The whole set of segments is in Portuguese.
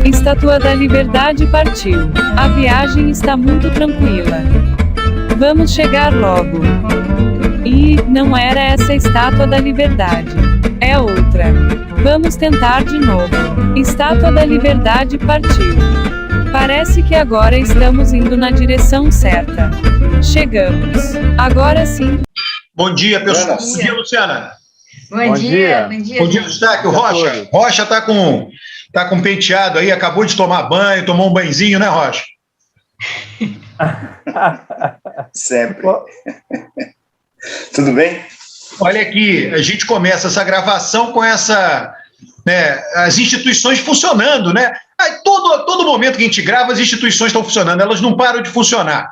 Estátua da Liberdade partiu. A viagem está muito tranquila. Vamos chegar logo. Ih, não era essa a Estátua da Liberdade. É outra. Vamos tentar de novo. Estátua da Liberdade partiu. Parece que agora estamos indo na direção certa. Chegamos. Agora sim. Bom dia, pessoal. Bom dia, Luciana. Bom dia. Bom dia, Bom dia, Eustáquio. Rocha. Rocha tá com penteado aí, acabou de tomar banho, tomou um banhozinho, né, Rocha? Sempre. Tudo bem? Olha aqui, a gente começa essa gravação com as instituições funcionando, né? Todo momento que a gente grava, as instituições estão funcionando, elas não param de funcionar.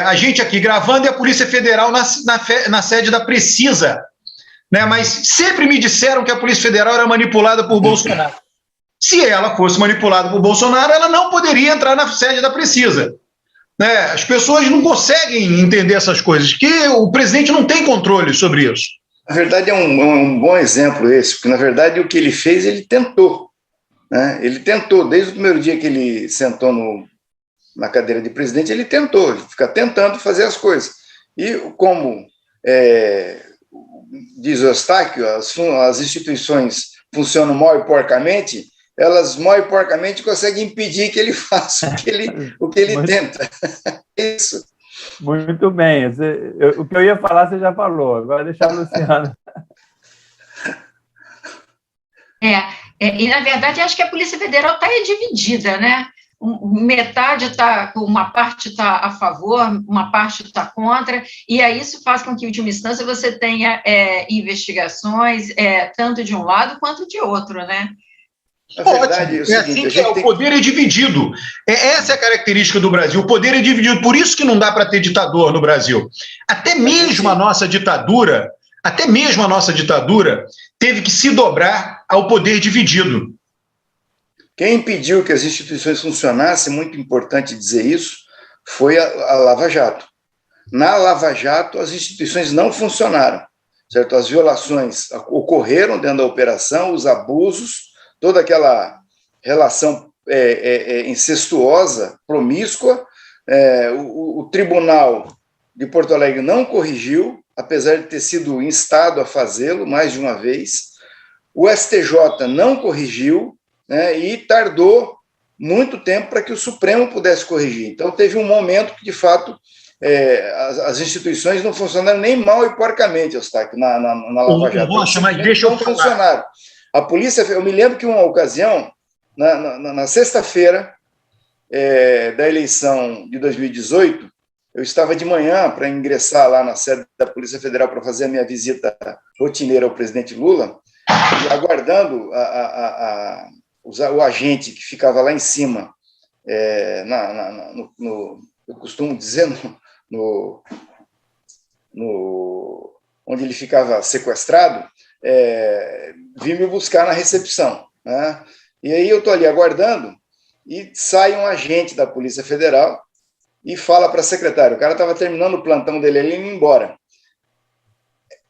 A gente aqui gravando e a Polícia Federal na sede da Precisa, né? Mas sempre me disseram que a Polícia Federal era manipulada por Bolsonaro. Se ela fosse manipulada por Bolsonaro, ela não poderia entrar na sede da Precisa. Né? As pessoas não conseguem entender essas coisas, que o presidente não tem controle sobre isso. Na verdade, é um bom exemplo esse, porque, na verdade, o que ele fez, ele tentou. Né? Ele tentou, desde o primeiro dia que ele sentou na cadeira de presidente, ele tentou, fica tentando fazer as coisas. E como diz o Eustáquio, as instituições funcionam mal e porcamente, elas mal e porcamente conseguem impedir que ele faça o que ele tenta. Isso. Muito bem. O que eu ia falar, você já falou. Agora deixa a Luciana. E, na verdade, acho que a Polícia Federal está dividida, né? Metade está, uma parte está a favor, uma parte está contra, e aí isso faz com que, em última instância, você tenha investigações, tanto de um lado quanto de outro, né? Verdade, o poder é dividido. Essa é a característica do Brasil. O poder é dividido. Por isso que não dá para ter ditador no Brasil. Até mesmo a nossa ditadura teve que se dobrar ao poder dividido. Quem impediu que as instituições funcionassem, muito importante dizer isso, foi a Lava Jato. Na Lava Jato, as instituições não funcionaram, certo? As violações ocorreram dentro da operação, os abusos, toda aquela relação incestuosa, promíscua. O Tribunal de Porto Alegre não corrigiu, apesar de ter sido instado a fazê-lo mais de uma vez. O STJ não corrigiu, né, e tardou muito tempo para que o Supremo pudesse corrigir. Então, teve um momento que, de fato, as instituições não funcionaram nem mal e porcamente, Eustáquio, na Lava Jato. Nossa, mas deixa eu falar. Funcionaram. A polícia, eu me lembro que uma ocasião, na sexta-feira da eleição de 2018, eu estava de manhã para ingressar lá na sede da Polícia Federal para fazer a minha visita rotineira ao presidente Lula, e aguardando o agente que ficava lá em cima, eu costumo dizer, onde ele ficava sequestrado, vim me buscar na recepção, né? E aí eu estou ali aguardando e sai um agente da Polícia Federal e fala para a secretária, o cara estava terminando o plantão dele ali e indo embora.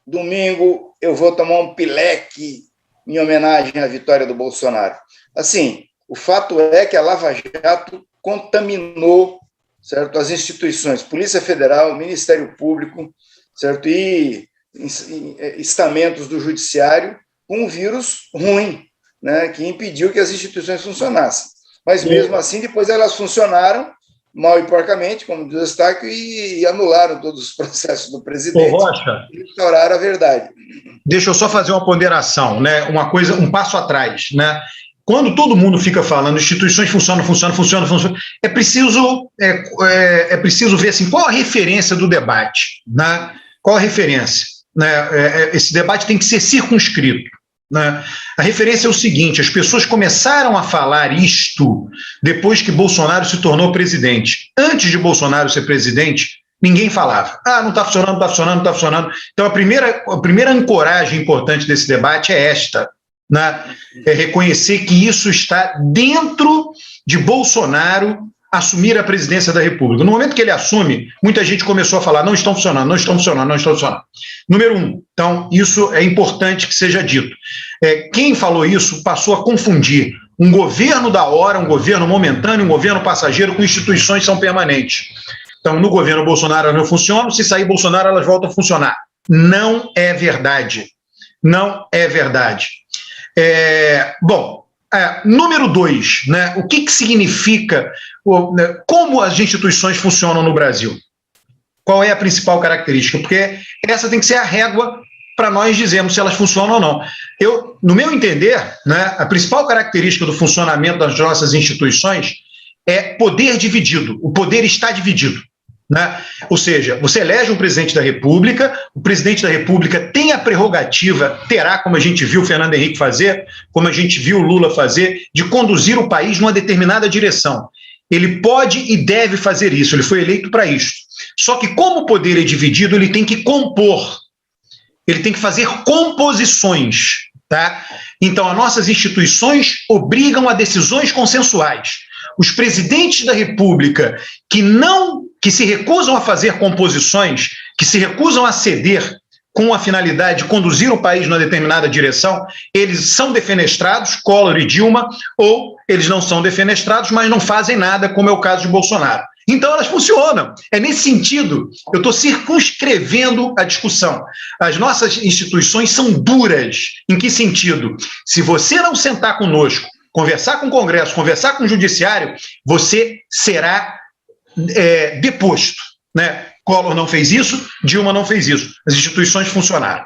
Domingo eu vou tomar um pileque em homenagem à vitória do Bolsonaro. Assim, o fato é que a Lava Jato contaminou, certo, as instituições, Polícia Federal, Ministério Público, certo, e estamentos do Judiciário, com um vírus ruim, né, que impediu que as instituições funcionassem. Mas, mesmo assim, depois elas funcionaram mal e porcamente, como diz o Eustáquio, e anularam todos os processos do presidente. Rocha, e restauraram a verdade. Deixa eu só fazer uma ponderação, né, um passo atrás, né? Quando todo mundo fica falando, instituições funcionam, é preciso ver assim, qual a referência do debate, né? Qual a referência? Né? Esse debate tem que ser circunscrito. Né? A referência é o seguinte: as pessoas começaram a falar isto depois que Bolsonaro se tornou presidente. Antes de Bolsonaro ser presidente, ninguém falava. Não está funcionando, não está funcionando, não está funcionando. Então, a primeira ancoragem importante desse debate é esta. Né? É reconhecer que isso está dentro de Bolsonaro assumir a presidência da República. No momento que ele assume, muita gente começou a falar, não estão funcionando, não estão funcionando, não estão funcionando. Número um, então, isso é importante que seja dito. Quem falou isso passou a confundir Um governo da hora, um governo momentâneo, um governo passageiro com instituições que são permanentes. Então, no governo Bolsonaro elas não funcionam, se sair Bolsonaro elas voltam a funcionar. Não é verdade. Não é verdade. Número 2, né? O que significa, como as instituições funcionam no Brasil? Qual é a principal característica? Porque essa tem que ser a régua para nós dizermos se elas funcionam ou não. No meu entender, né, a principal característica do funcionamento das nossas instituições é poder dividido. O poder está dividido. Né? Ou seja, você elege um presidente da República, o presidente da República tem a prerrogativa, terá, como a gente viu o Fernando Henrique fazer, como a gente viu o Lula fazer, de conduzir o país numa determinada direção. Ele pode e deve fazer isso, ele foi eleito para isso. Só que como o poder é dividido, ele tem que compor, ele tem que fazer composições. Tá? Então, as nossas instituições obrigam a decisões consensuais. Os presidentes da República que se recusam a fazer composições, que se recusam a ceder com a finalidade de conduzir o país numa determinada direção, eles são defenestrados, Collor e Dilma, ou eles não são defenestrados, mas não fazem nada, como é o caso de Bolsonaro. Então, elas funcionam. É nesse sentido, eu estou circunscrevendo a discussão. As nossas instituições são duras. Em que sentido? Se você não sentar conosco, conversar com o Congresso, conversar com o Judiciário, você será deposto. Né? Collor não fez isso, Dilma não fez isso. As instituições funcionaram.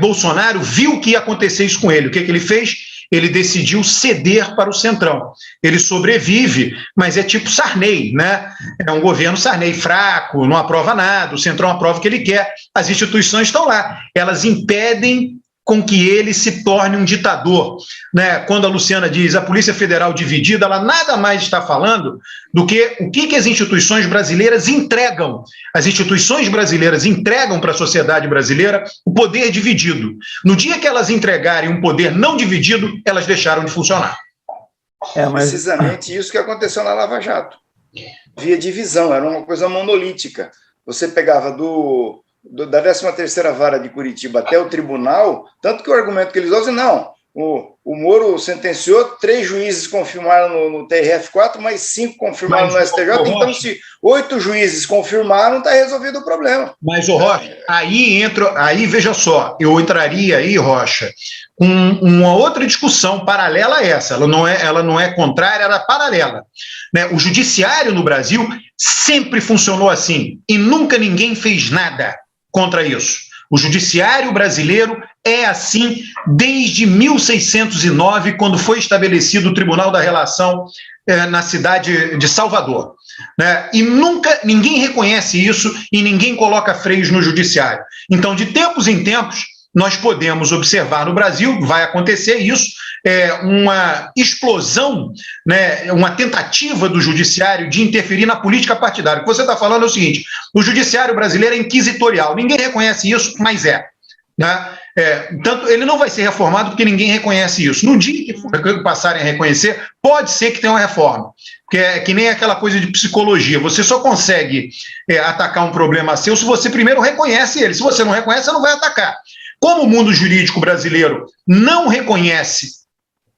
Bolsonaro viu que ia acontecer isso com ele. O que ele fez? Ele decidiu ceder para o Centrão. Ele sobrevive, mas é tipo Sarney, né? É um governo Sarney fraco, não aprova nada, o Centrão aprova o que ele quer, as instituições estão lá, elas impedem com que ele se torne um ditador. Né? Quando a Luciana diz a Polícia Federal dividida, ela nada mais está falando do que o que as instituições brasileiras entregam. As instituições brasileiras entregam para a sociedade brasileira o poder dividido. No dia que elas entregarem um poder não dividido, elas deixaram de funcionar. Precisamente isso que aconteceu na Lava Jato. Havia divisão, era uma coisa monolítica. Você pegava da 13ª Vara de Curitiba até o tribunal, tanto que o argumento que eles usam, não, o Moro sentenciou, 3 juízes confirmaram no TRF4, mais 5 confirmaram no STJ, então se 8 juízes confirmaram, está resolvido o problema. Mas, Rocha, aí veja só, eu entraria aí, Rocha, com uma outra discussão paralela a essa, ela não é contrária, ela é paralela. Né? O judiciário no Brasil sempre funcionou assim, e nunca ninguém fez nada contra isso. O judiciário brasileiro é assim desde 1609, quando foi estabelecido o Tribunal da Relação na cidade de Salvador. Né? E nunca ninguém reconhece isso e ninguém coloca freios no judiciário. Então, de tempos em tempos, nós podemos observar no Brasil, vai acontecer isso, uma explosão, né, uma tentativa do judiciário de interferir na política partidária. O que você está falando é o seguinte, o judiciário brasileiro é inquisitorial, ninguém reconhece isso, mas né? Tanto ele não vai ser reformado porque ninguém reconhece isso. No dia que passarem a reconhecer, pode ser que tenha uma reforma, que é que nem aquela coisa de psicologia, você só consegue atacar um problema seu se você primeiro reconhece ele, se você não reconhece, você não vai atacar. Como o mundo jurídico brasileiro não reconhece,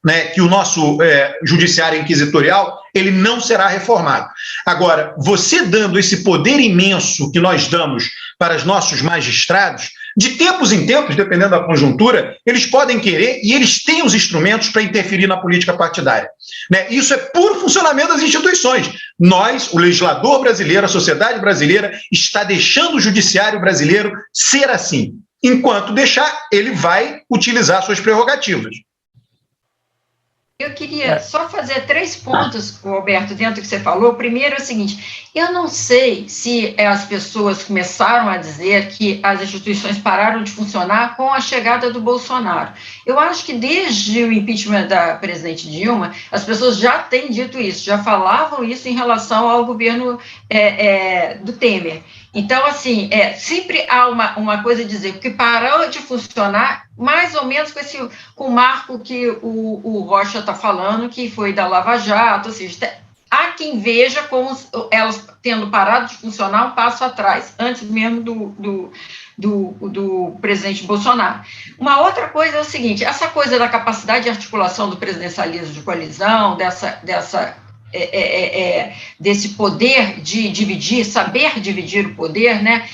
né, que o nosso judiciário é inquisitorial, ele não será reformado. Agora, você dando esse poder imenso que nós damos para os nossos magistrados, de tempos em tempos, dependendo da conjuntura, eles podem querer e eles têm os instrumentos para interferir na política partidária. Né? Isso é puro funcionamento das instituições. Nós, o legislador brasileiro, a sociedade brasileira, está deixando o judiciário brasileiro ser assim. Enquanto deixar, ele vai utilizar suas prerrogativas. Eu queria só fazer 3 pontos, Roberto, dentro do que você falou. O primeiro é o seguinte, eu não sei se as pessoas começaram a dizer que as instituições pararam de funcionar com a chegada do Bolsonaro. Eu acho que desde o impeachment da presidente Dilma, as pessoas já têm dito isso, já falavam isso em relação ao governo do Temer. Então, assim, sempre há uma coisa a dizer, porque parou de funcionar mais ou menos com o marco que o Rocha está falando, que foi da Lava Jato, ou seja, há quem veja como elas, tendo parado de funcionar, um passo atrás, antes mesmo do presidente Bolsonaro. Uma outra coisa é o seguinte, essa coisa da capacidade de articulação do presidencialismo de coalizão, desse poder de dividir, saber dividir o poder, né?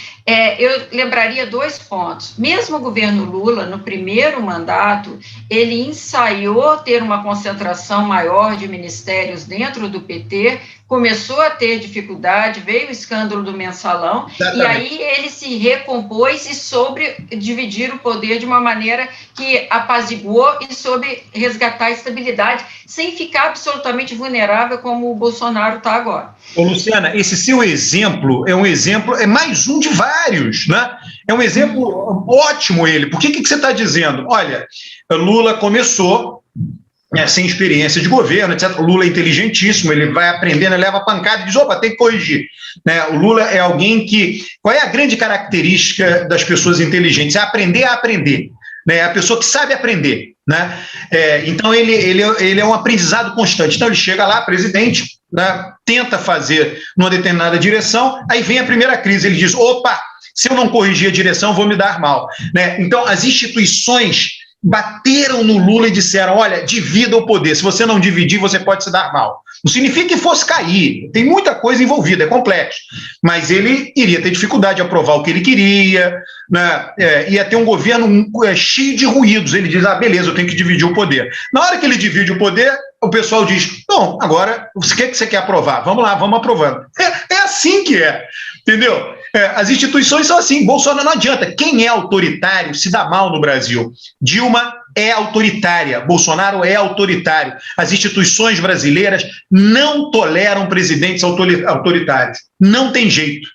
Eu lembraria 2 pontos. Mesmo o governo Lula, no primeiro mandato, ele ensaiou ter uma concentração maior de ministérios dentro do PT, começou a ter dificuldade, veio o escândalo do Mensalão, exatamente. E aí ele se recompôs e soube dividir o poder de uma maneira que apaziguou e soube resgatar a estabilidade, sem ficar absolutamente vulnerável como o Bolsonaro está agora. Ô, Luciana, esse seu exemplo, é mais um de vários, né? É um exemplo ótimo ele. Por que você está dizendo? Olha, Lula começou sem experiência de governo, etc. O Lula é inteligentíssimo, ele vai aprendendo, ele leva pancada e diz, opa, tem que corrigir. Né? O Lula é alguém que... Qual é a grande característica das pessoas inteligentes? É aprender a aprender. Né? É a pessoa que sabe aprender. Né? Então, ele é um aprendizado constante. Então, ele chega lá, presidente, né, tenta fazer numa determinada direção, aí vem a primeira crise, ele diz, opa, se eu não corrigir a direção, vou me dar mal. Né? Então, as instituições bateram no Lula e disseram, olha, divida o poder, se você não dividir, você pode se dar mal. Não significa que fosse cair, tem muita coisa envolvida, é complexo, mas ele iria ter dificuldade de aprovar o que ele queria, né? Ia ter um governo cheio de ruídos, ele diz, beleza, eu tenho que dividir o poder. Na hora que ele divide o poder, o pessoal diz, bom, agora, o que você quer aprovar? Vamos lá, vamos aprovando. É assim que é, entendeu? As instituições são assim, Bolsonaro não adianta. Quem é autoritário se dá mal no Brasil. Dilma é autoritária, Bolsonaro é autoritário. As instituições brasileiras não toleram presidentes autoritários. Não tem jeito.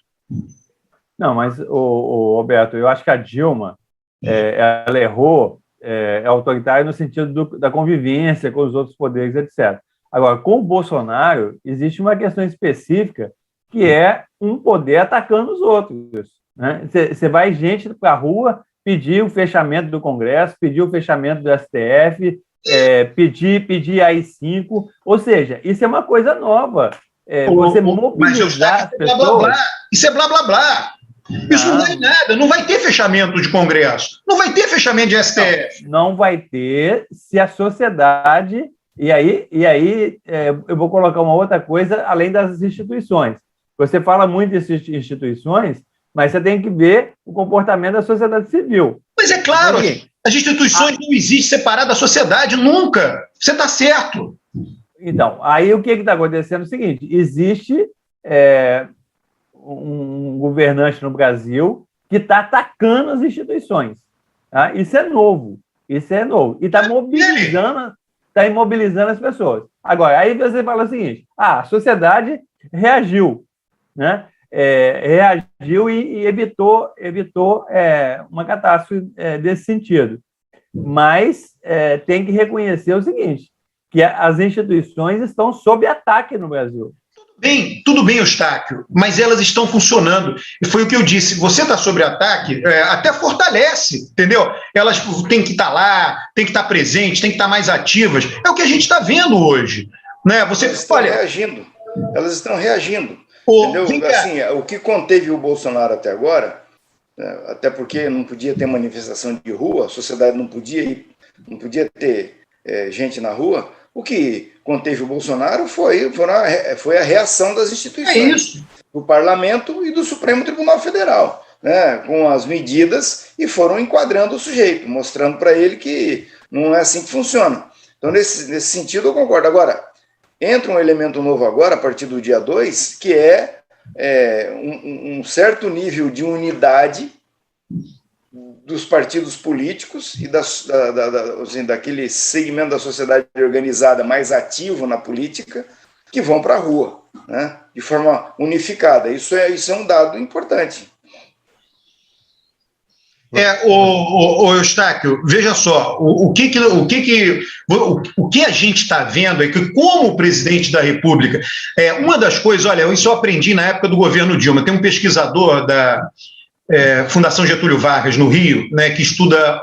Não, mas, Roberto, eu acho que a Dilma, ela errou, é autoritária no sentido da convivência com os outros poderes, etc. Agora, com o Bolsonaro, existe uma questão específica que é um poder atacando os outros. Né? Você vai gente para a rua pedir o fechamento do Congresso, pedir o fechamento do STF, pedir AI-5, ou seja, isso é uma coisa nova. Você mobilizar as pessoas... Blá, blá, blá. Isso é blá, blá, blá. Isso não é nada, não vai ter fechamento de Congresso, não vai ter fechamento de STF. Não vai ter se a sociedade... E aí eu vou colocar uma outra coisa além das instituições. Você fala muito dessas instituições, mas você tem que ver o comportamento da sociedade civil. Mas é claro, as instituições não existem separadas da sociedade, nunca. Você está certo. Então, aí o que está acontecendo é o seguinte, existe um governante no Brasil que está atacando as instituições. Tá? Isso é novo. E está imobilizando as pessoas. Agora, aí você fala o seguinte, a sociedade reagiu, né? Reagiu e evitou uma catástrofe desse sentido. Mas tem que reconhecer o seguinte, que as instituições estão sob ataque no Brasil. Tudo bem, Eustáquio, mas elas estão funcionando. E foi o que eu disse, você está sob ataque, até fortalece, entendeu? Elas têm que estar lá, têm que estar presentes, têm que estar mais ativas. É o que a gente está vendo hoje. Né? Elas estão reagindo. Entendeu? Assim, o que conteve o Bolsonaro até agora, até porque não podia ter manifestação de rua, a sociedade não podia ter gente na rua, o que conteve o Bolsonaro foi a reação das instituições, do Parlamento e do Supremo Tribunal Federal, né, com as medidas, e foram enquadrando o sujeito, mostrando para ele que não é assim que funciona. Então, nesse sentido, eu concordo. Agora, entra um elemento novo agora, a partir do dia 2, que é um certo nível de unidade dos partidos políticos e daquele segmento da sociedade organizada mais ativo na política, que vão para a rua, né, de forma unificada. Isso é um dado importante. Eustáquio, veja só, o que a gente está vendo é que, como presidente da República, uma das coisas, olha, isso eu aprendi na época do governo Dilma, tem um pesquisador Fundação Getúlio Vargas, no Rio, né, que estuda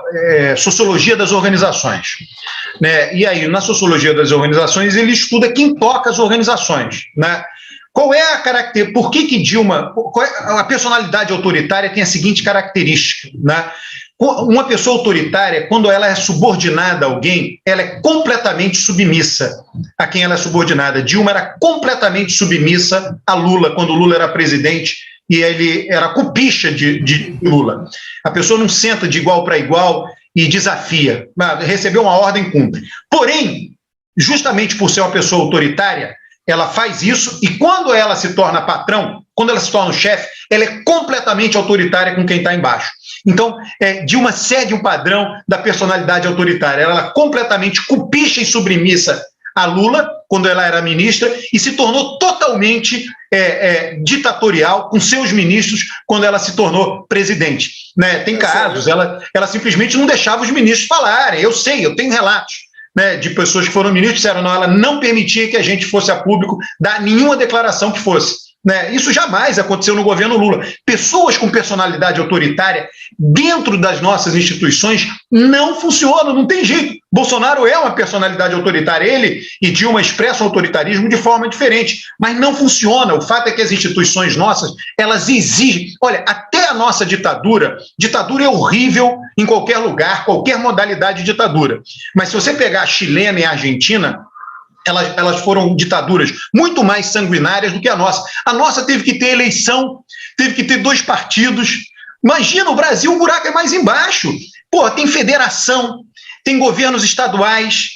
sociologia das organizações. Né? E aí, na sociologia das organizações, ele estuda quem toca as organizações. Né? Qual é a característica? Por que Dilma, a personalidade autoritária tem a seguinte característica, né? Uma pessoa autoritária, quando ela é subordinada a alguém, ela é completamente submissa a quem ela é subordinada. Dilma era completamente submissa a Lula, quando Lula era presidente, e ele era cupicha de Lula. A pessoa não senta de igual para igual e desafia. Recebeu uma ordem, cumpre. Porém, justamente por ser uma pessoa autoritária, ela faz isso, e quando ela se torna patrão, quando ela se torna o chefe, ela é completamente autoritária com quem está embaixo. Então, Dilma segue um padrão da personalidade autoritária. Ela completamente cupicha e submissa a Lula, quando ela era ministra, e se tornou totalmente ditatorial com seus ministros quando ela se tornou presidente. Né? Tem casos, ela simplesmente não deixava os ministros falarem. Eu tenho relatos, né, de pessoas que foram ministros, disseram não, ela não permitia que a gente fosse a público dar nenhuma declaração que fosse. Né? Isso jamais aconteceu no governo Lula. Pessoas com personalidade autoritária dentro das nossas instituições não funcionam, não tem jeito. Bolsonaro é uma personalidade autoritária, ele e Dilma expressam o autoritarismo de forma diferente, mas não funciona. O fato é que as instituições nossas, elas exigem, olha, até a nossa ditadura é horrível em qualquer lugar, qualquer modalidade de ditadura, mas se você pegar a chilena e a argentina, elas foram ditaduras muito mais sanguinárias do que a nossa. A nossa teve que ter eleição, teve que ter 2 partidos. Imagina, o Brasil, o buraco é mais embaixo. Pô, tem federação, tem governos estaduais,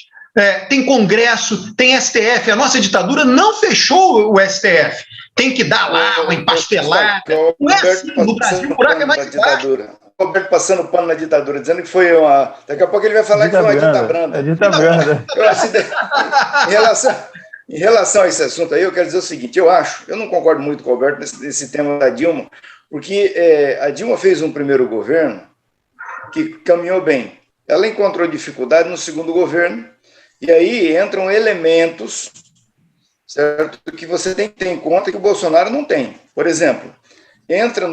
tem Congresso, tem STF. A nossa ditadura não fechou o STF. Tem que dar lá uma empastelada. Não é assim, no Brasil, o buraco é mais embaixo. Roberto passando pano na ditadura, dizendo que foi uma... Daqui a pouco ele vai falar que foi uma dita branda. Em relação a esse assunto aí, eu quero dizer o seguinte, eu não concordo muito com o Roberto nesse tema da Dilma, porque a Dilma fez um primeiro governo que caminhou bem. Ela encontrou dificuldade no segundo governo, e aí entram elementos, certo, que você tem que ter em conta que o Bolsonaro não tem. Por exemplo, entra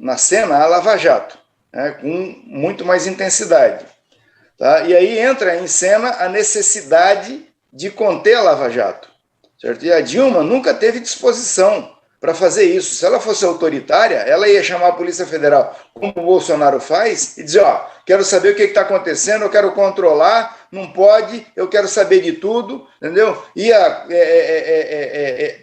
na cena a Lava Jato, né, com muito mais intensidade. Tá? E aí entra em cena a necessidade de conter a Lava Jato. Certo? E a Dilma nunca teve disposição para fazer isso. Se ela fosse autoritária, ela ia chamar a Polícia Federal, como o Bolsonaro faz, e dizer, quero saber o que está acontecendo, eu quero controlar, não pode, eu quero saber de tudo, entendeu? Ia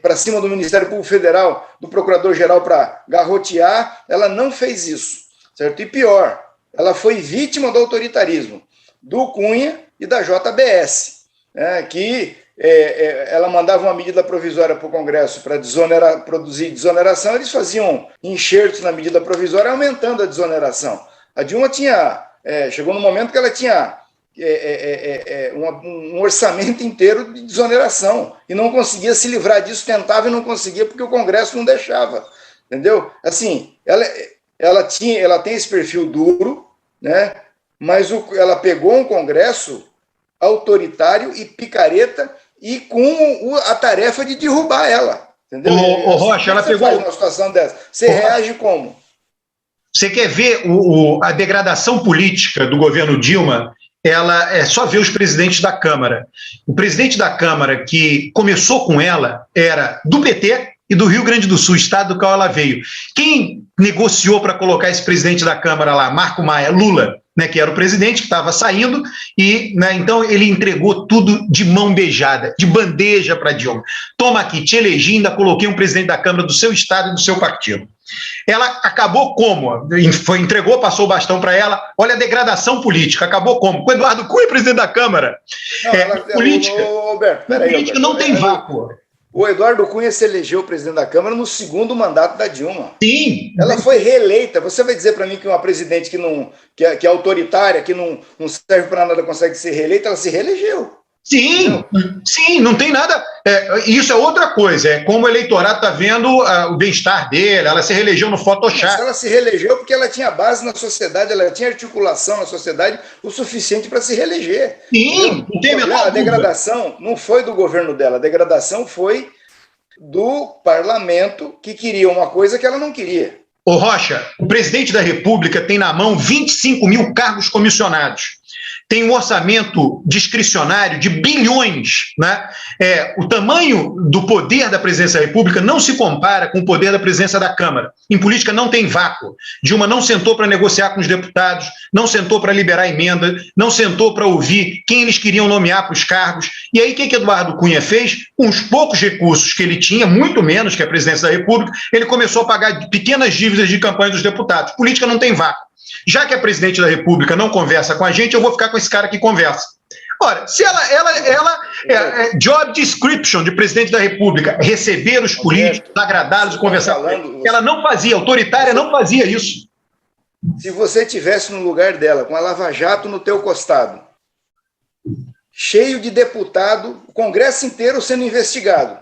para cima do Ministério Público Federal, do Procurador-Geral para garrotear, ela não fez isso, certo? E pior, ela foi vítima do autoritarismo, do Cunha e da JBS, né, que ela mandava uma medida provisória para o Congresso para produzir desoneração, eles faziam enxertos na medida provisória aumentando a desoneração. A Dilma chegou no momento que ela tinha um orçamento inteiro de desoneração e não conseguia se livrar disso, tentava e não conseguia porque o Congresso não deixava, entendeu? Assim, ela tem esse perfil duro, né? Mas ela pegou um Congresso autoritário e picareta e com a tarefa de derrubar ela, entendeu? Ô Rocha, ela pegou uma situação dessa. Você reage como? Você quer ver a degradação política do governo Dilma? Ela é só ver os presidentes da Câmara. O presidente da Câmara que começou com ela era do PT e do Rio Grande do Sul, estado do qual ela veio. Quem negociou para colocar esse presidente da Câmara lá? Marco Maia, Lula, né, que era o presidente que estava saindo, e né, então ele entregou tudo de mão beijada, de bandeja para Dilma. Toma aqui, te elegi, ainda coloquei um presidente da Câmara do seu estado e do seu partido. Ela acabou como? Entregou, passou o bastão para ela. Olha a degradação política. Acabou como? Com Eduardo Cunha, presidente da Câmara. Política, Roberto, política não tem vácuo. O Eduardo Cunha se elegeu presidente da Câmara no segundo mandato da Dilma. Sim. Ela foi reeleita. Você vai dizer para mim que uma presidente que é autoritária, que não serve para nada, consegue ser reeleita, ela se reelegeu. Sim, sim, não tem nada. Isso é outra coisa. É como o eleitorado está vendo o bem-estar dele. Ela se reelegeu no Photoshop. Mas ela se reelegeu porque ela tinha base na sociedade, ela tinha articulação na sociedade o suficiente para se reeleger. Sim, não tem a menor dúvida. A degradação não foi do governo dela, a degradação foi do parlamento que queria uma coisa que ela não queria. Ô Rocha, o presidente da República tem na mão 25 mil cargos comissionados. Tem um orçamento discricionário de bilhões, né? O tamanho do poder da presidência da República não se compara com o poder da presidência da Câmara. Em política não tem vácuo. Dilma não sentou para negociar com os deputados, não sentou para liberar emenda, não sentou para ouvir quem eles queriam nomear para os cargos. E aí o que Eduardo Cunha fez? Com os poucos recursos que ele tinha, muito menos que a presidência da República, ele começou a pagar pequenas dívidas de campanha dos deputados. Política não tem vácuo. Já que a presidente da República não conversa com a gente, eu vou ficar com esse cara que conversa. Ora, se ela job description de presidente da República, receber os políticos, agradá-los e conversar com eles, ela não fazia, autoritária não fazia isso. Se você estivesse no lugar dela, com a Lava Jato no teu costado, cheio de deputado, o Congresso inteiro sendo investigado,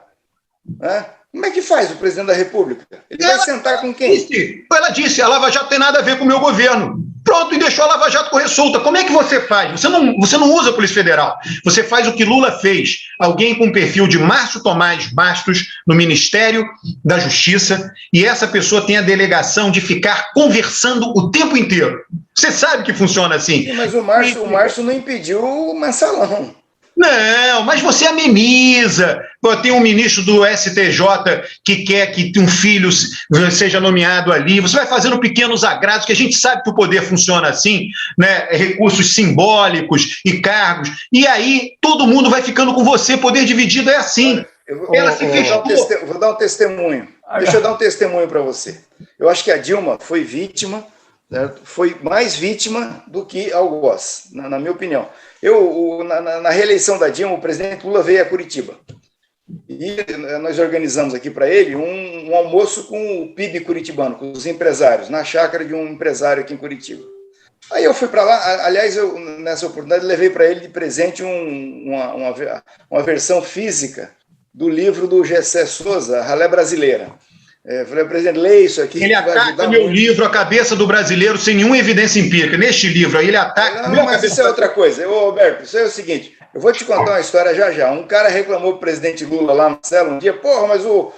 né? Como é que faz o presidente da República? Ele vai sentar com quem? Ela disse, a Lava Jato tem nada a ver com o meu governo. Pronto, e deixou a Lava Jato correr solta. Como é que você faz? Você não usa a Polícia Federal. Você faz o que Lula fez. Alguém com o perfil de Márcio Tomás Bastos no Ministério da Justiça, e essa pessoa tem a delegação de ficar conversando o tempo inteiro. Você sabe que funciona assim. Sim, mas o Márcio não impediu o mensalão. Não, mas você ameniza. Tem um ministro do STJ que quer que um filho seja nomeado ali. Você vai fazendo pequenos agrados, que a gente sabe que o poder funciona assim, né? Recursos simbólicos e cargos. E aí todo mundo vai ficando com você. Poder dividido é assim. Vou dar um testemunho. Deixa eu dar um testemunho para você. Eu acho que a Dilma foi vítima, certo? Foi mais vítima do que algoz, na minha opinião. Na reeleição da Dilma, o presidente Lula veio a Curitiba. E nós organizamos aqui para ele um almoço com o PIB curitibano, com os empresários, na chácara de um empresário aqui em Curitiba. Aí eu fui para lá, aliás, nessa oportunidade, levei para ele de presente uma versão física do livro do Gessé Souza, Ralé Brasileira. Falei, presidente, leia isso aqui. Ele ataca meu livro, A Cabeça do Brasileiro, sem nenhuma evidência empírica. Neste livro aí, ele ataca... Não, mas isso é outra coisa. Alberto, isso é o seguinte, eu vou te contar uma história já. Um cara reclamou pro presidente Lula lá no céu um dia, porra, mas o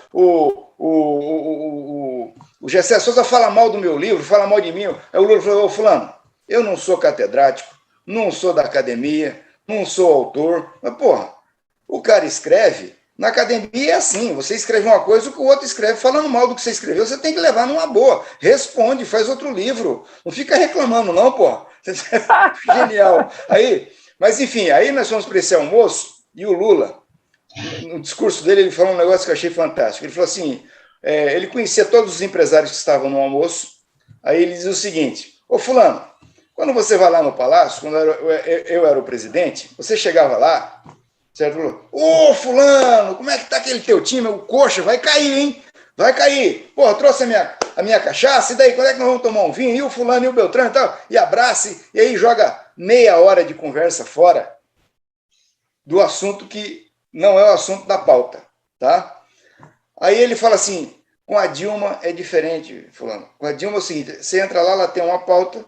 Gessé Souza fala mal do meu livro, fala mal de mim. Aí o Lula falou, ô fulano, eu não sou catedrático, não sou da academia, não sou autor, mas porra, o cara escreve. Na academia é assim, você escreve uma coisa, o que o outro escreve falando mal do que você escreveu, você tem que levar numa boa. Responde, faz outro livro. Não fica reclamando, não, pô. Genial. Mas enfim, aí nós fomos para esse almoço e o Lula, no discurso dele, ele falou um negócio que eu achei fantástico. Ele falou assim, ele conhecia todos os empresários que estavam no almoço, aí ele dizia o seguinte, ô fulano, quando você vai lá no Palácio, quando eu era o presidente, você chegava lá, certo? Ô, fulano, como é que tá aquele teu time? O Coxa vai cair, hein? Vai cair. Pô, trouxe a minha cachaça, e daí, quando é que nós vamos tomar um vinho? E o fulano e o Beltrano e tal? E abrace, e aí joga meia hora de conversa fora do assunto que não é o assunto da pauta, tá? Aí ele fala assim, com a Dilma é diferente, fulano. Com a Dilma é o seguinte, você entra lá, ela tem uma pauta,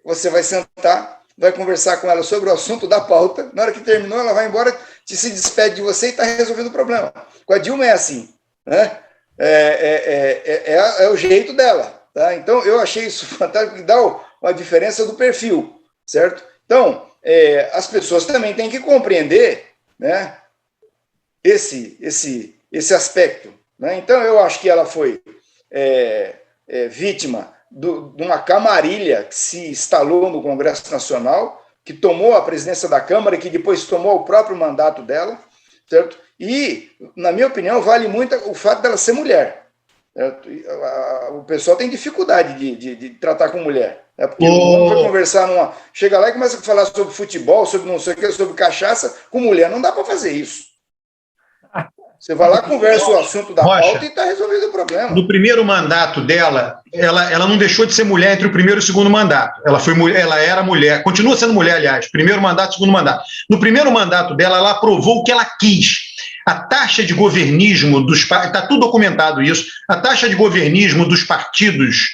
você vai sentar, vai conversar com ela sobre o assunto da pauta, na hora que terminou, ela vai embora, se despede de você e está resolvido o problema. Com a Dilma é assim, né? É o jeito dela, tá? Então, eu achei isso fantástico, que dá uma diferença do perfil, certo? Então, as pessoas também têm que compreender, né, esse aspecto, né? Então, eu acho que ela foi vítima de uma camarilha que se instalou no Congresso Nacional, que tomou a presidência da Câmara e que depois tomou o próprio mandato dela, certo? E, na minha opinião, vale muito o fato dela ser mulher. Certo? O pessoal tem dificuldade de tratar com mulher. Né? Porque não vai conversar chega lá e começa a falar sobre futebol, sobre não sei o que, sobre cachaça, com mulher. Não dá para fazer isso. Você vai lá, conversa o assunto da pauta e está resolvido o problema. No primeiro mandato dela, ela não deixou de ser mulher entre o primeiro e o segundo mandato. Ela era mulher, continua sendo mulher, aliás, primeiro mandato, segundo mandato. No primeiro mandato dela, ela aprovou o que ela quis. A taxa de governismo dos partidos, está tudo documentado isso, a taxa de governismo dos partidos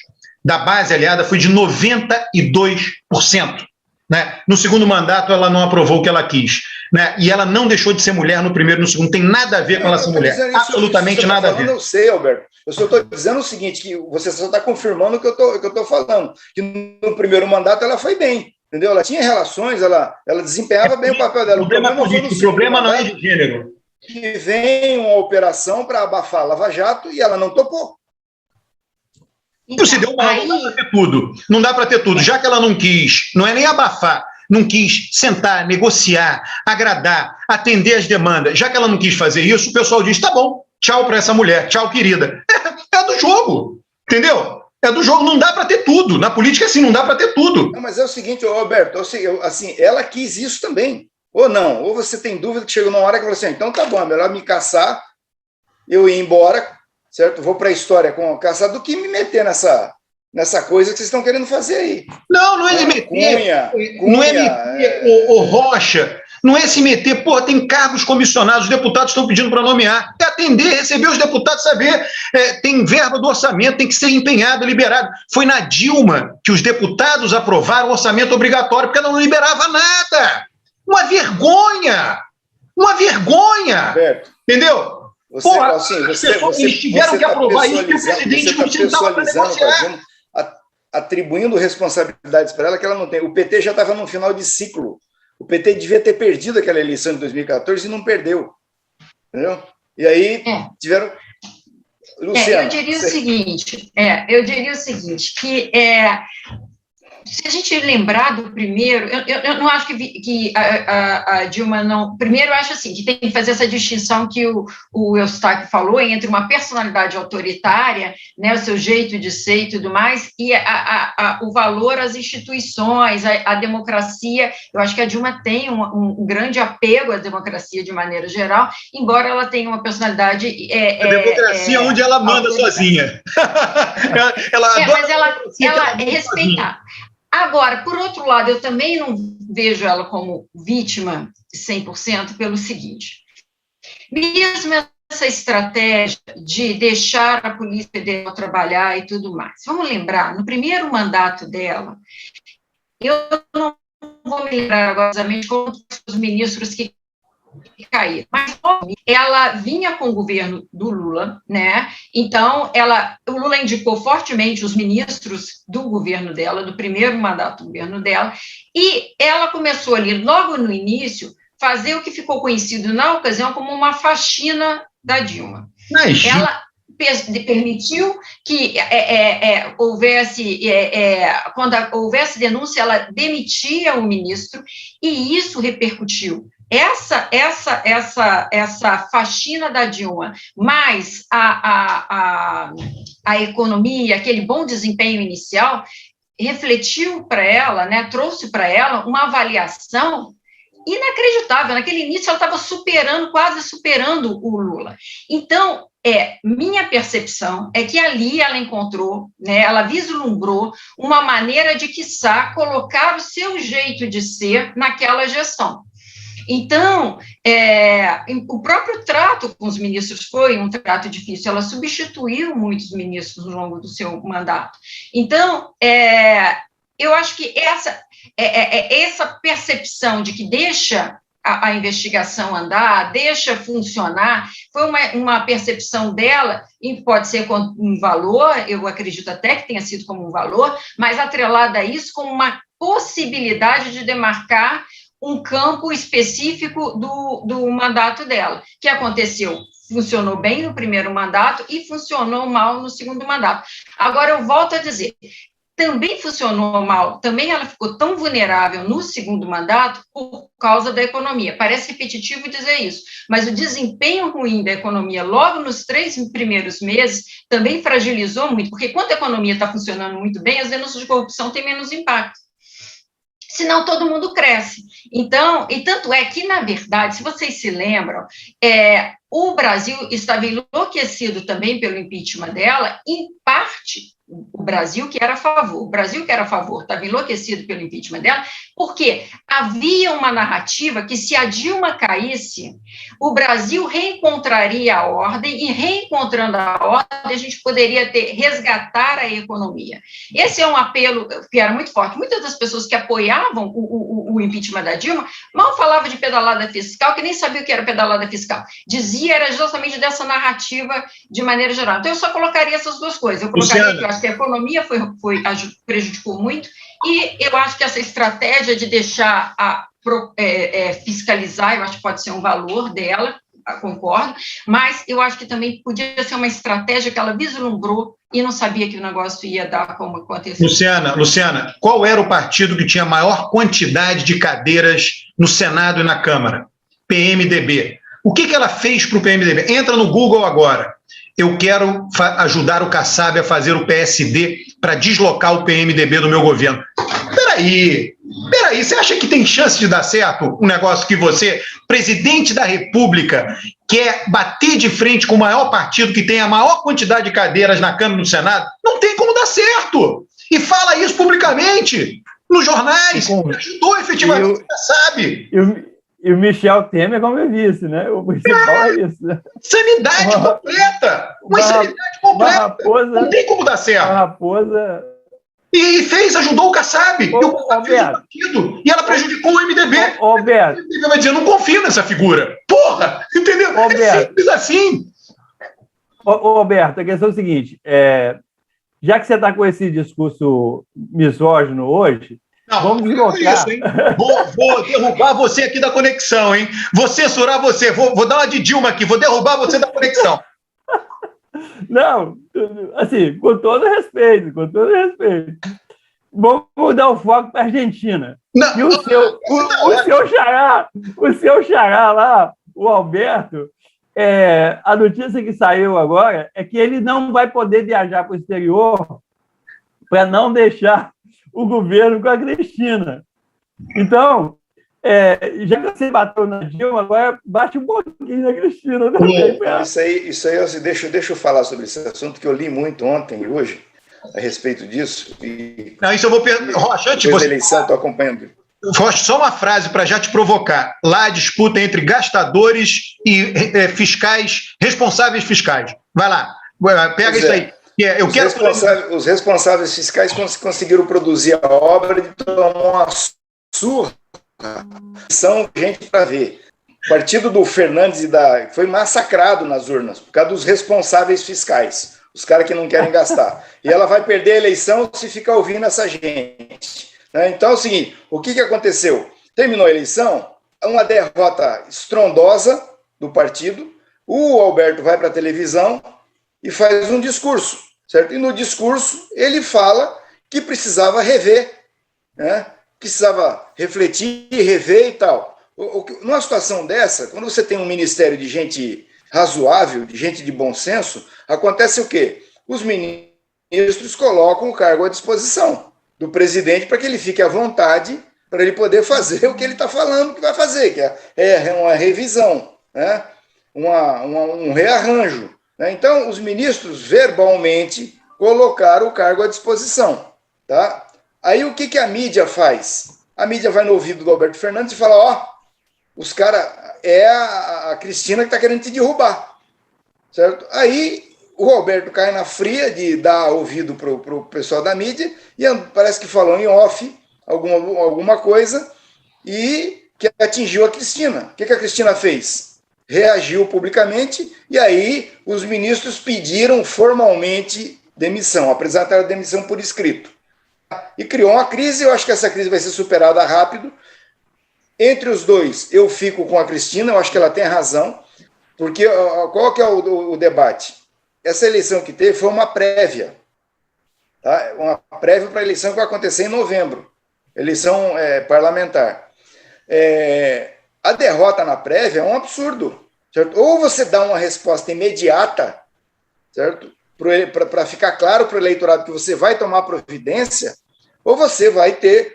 da base aliada foi de 92%. Né? No segundo mandato, ela não aprovou o que ela quis. Né? E ela não deixou de ser mulher no primeiro e no segundo. Tem nada a ver com ela ser mulher. Absolutamente nada a ver. Eu sei, Alberto. Eu só estou dizendo o seguinte, que você só está confirmando o que eu estou falando, que no primeiro mandato ela foi bem, entendeu? Ela tinha relações, ela desempenhava bem o papel dela. O problema não é de gênero. Que vem uma operação para abafar a Lava Jato e ela não topou. Então, se deu mal, não dá para ter tudo. Não dá para ter tudo. Já que ela não quis, não é nem abafar, não quis sentar, negociar, agradar, atender as demandas. Já que ela não quis fazer isso, o pessoal diz, tá bom, tchau para essa mulher, tchau, querida. É do jogo, entendeu? É do jogo, não dá para ter tudo. Na política, assim, não dá para ter tudo. Não, mas é o seguinte, Roberto, assim, ela quis isso também. Ou não, ou você tem dúvida que chegou numa hora que falou assim, então tá bom, é melhor me caçar, eu ir embora, certo? Vou para a história com caçar do que me meter nessa coisa que vocês estão querendo fazer aí. Não é se meter. Não é meter, o Rocha, não é se meter, pô, tem cargos comissionados, os deputados estão pedindo para nomear, é atender, receber os deputados, saber, tem verba do orçamento, tem que ser empenhado, liberado. Foi na Dilma que os deputados aprovaram o orçamento obrigatório, porque ela não liberava nada. Uma vergonha! Uma vergonha! Certo. Entendeu? Porra, assim, eles tiveram que aprovar isso porque o presidente não sentava para negociar. Atribuindo responsabilidades para ela que ela não tem. O PT já estava no final de ciclo. O PT devia ter perdido aquela eleição de 2014 e não perdeu. Entendeu? E aí tiveram... Luciana, eu diria o seguinte, que se a gente lembrar do primeiro, eu não acho que a Dilma não... Primeiro, eu acho assim, que tem que fazer essa distinção que o Eustáquio falou entre uma personalidade autoritária, né, o seu jeito de ser e tudo mais, e o valor às instituições, a democracia. Eu acho que a Dilma tem um grande apego à democracia de maneira geral, embora ela tenha uma personalidade... a democracia onde ela manda sozinha. Mas ela respeita. Agora, por outro lado, eu também não vejo ela como vítima 100% pelo seguinte. Mesmo essa estratégia de deixar a Polícia Federal trabalhar e tudo mais. Vamos lembrar, no primeiro mandato dela, eu não vou me lembrar agora exatamente como os ministros que cair. Mas ela vinha com o governo do Lula, né? Então, o Lula indicou fortemente os ministros do governo dela, do primeiro mandato do governo dela, e ela começou ali, logo no início, fazer o que ficou conhecido na ocasião como uma faxina da Dilma. Ela permitiu que houvesse, quando houvesse denúncia, ela demitia o ministro, e isso repercutiu. Essa faxina da Dilma, mais a economia, aquele bom desempenho inicial, refletiu para ela, né, trouxe para ela uma avaliação inacreditável. Naquele início, ela estava quase superando o Lula. Então, minha percepção é que ali ela encontrou, né, ela vislumbrou uma maneira de, quiçá, colocar o seu jeito de ser naquela gestão. Então, o próprio trato com os ministros foi um trato difícil, ela substituiu muitos ministros ao longo do seu mandato. Então, eu acho que essa percepção de que deixa a investigação andar, deixa funcionar, foi uma percepção dela, e pode ser como um valor, eu acredito até que tenha sido como um valor, mas atrelada a isso como uma possibilidade de demarcar um campo específico do mandato dela, que aconteceu, funcionou bem no primeiro mandato e funcionou mal no segundo mandato. Agora, eu volto a dizer, também funcionou mal, também ela ficou tão vulnerável no segundo mandato por causa da economia. Parece repetitivo dizer isso, mas o desempenho ruim da economia logo nos 3 primeiros meses também fragilizou muito, porque quando a economia está funcionando muito bem, as denúncias de corrupção têm menos impacto. Senão todo mundo cresce. Então, e tanto é que, na verdade, se vocês se lembram, o Brasil estava enlouquecido também pelo impeachment dela, em parte, o Brasil que era a favor, estava enlouquecido pelo impeachment dela, porque havia uma narrativa que, se a Dilma caísse, o Brasil reencontraria a ordem, e reencontrando a ordem, a gente poderia resgatar a economia. Esse é um apelo que era muito forte. Muitas das pessoas que apoiavam o impeachment da Dilma mal falavam de pedalada fiscal, que nem sabiam o que era pedalada fiscal. Diziam dizia era justamente dessa narrativa de maneira geral. Então, eu só colocaria essas duas coisas. Eu colocaria que eu acho que a economia prejudicou muito, e eu acho que essa estratégia de deixar fiscalizar, eu acho que pode ser um valor dela, concordo, mas eu acho que também podia ser uma estratégia que ela vislumbrou e não sabia que o negócio ia dar como aconteceu. Luciana, qual era o partido que tinha maior quantidade de cadeiras no Senado e na Câmara? PMDB. O que ela fez para o PMDB? Entra no Google agora. Eu quero ajudar o Kassab a fazer o PSD para deslocar o PMDB do meu governo. Peraí, você acha que tem chance de dar certo um negócio que você, presidente da República, quer bater de frente com o maior partido que tem a maior quantidade de cadeiras na Câmara e no Senado? Não tem como dar certo. E fala isso publicamente, nos jornais. Ajudou efetivamente o Kassab. E o Michel Temer como vice, né? O principal é isso. Insanidade completa. Uma insanidade completa. Raposa, não tem como dar certo. A raposa... E ajudou o Kassab. E o Kassab fez o partido. E ela prejudicou o MDB. Roberto. O MDB vai dizer, não confio nessa figura. Porra! Entendeu? É simples assim. Roberto, a questão é o seguinte, já que você está com esse discurso misógino hoje, não, vamos deslocar. Isso, hein? Vou derrubar você aqui da conexão, hein? Vou censurar você. Vou dar uma de Dilma aqui. Vou derrubar você da conexão. Não, assim, com todo respeito. Vamos dar o foco para a Argentina. Não, e o seu xará lá, o Alberto, a notícia que saiu agora é que ele não vai poder viajar para o exterior para não deixar o governo com a Cristina. Então, já que você bateu na Dilma, agora bate um pouquinho na Cristina também. Isso aí deixa eu falar sobre esse assunto, que eu li muito ontem e hoje a respeito disso. Não, isso eu vou perguntar. Rocha, antes de você... eleição, estou acompanhando. Rocha, só uma frase para já te provocar. Lá a disputa entre gastadores e responsáveis fiscais. Vai lá, pega isso aí. Os responsáveis fiscais conseguiram produzir a obra de tomar uma surra. São gente para ver. O partido do Fernandes foi massacrado nas urnas por causa dos responsáveis fiscais, os caras que não querem gastar. E ela vai perder a eleição se ficar ouvindo essa gente. Então é o seguinte: o que aconteceu? Terminou a eleição, uma derrota estrondosa do partido. O Alberto vai para a televisão e faz um discurso, certo? E no discurso ele fala que precisava rever, né? Precisava refletir, rever e tal. Numa situação dessa, quando você tem um ministério de gente razoável, de gente de bom senso, acontece o quê? Os ministros colocam o cargo à disposição do presidente para que ele fique à vontade, para ele poder fazer o que ele está falando que vai fazer, que é uma revisão, né? Um rearranjo. Né? Então, os ministros verbalmente colocaram o cargo à disposição. Tá? Aí, o que a mídia faz? A mídia vai no ouvido do Alberto Fernandes e fala, os caras, a Cristina que está querendo te derrubar. Certo? Aí, o Alberto cai na fria de dar ouvido para o pessoal da mídia e parece que falou em off alguma coisa e que atingiu a Cristina. O que a Cristina fez? Reagiu publicamente e aí os ministros pediram formalmente demissão, apresentaram a demissão por escrito. E criou uma crise, eu acho que essa crise vai ser superada rápido. Entre os dois, eu fico com a Cristina, eu acho que ela tem razão, porque qual que é o debate? Essa eleição que teve foi uma prévia, tá? Uma prévia para a eleição que vai acontecer em novembro, eleição parlamentar. A derrota na prévia é um absurdo, certo? Ou você dá uma resposta imediata, certo? Para ficar claro para o eleitorado que você vai tomar providência, ou você vai ter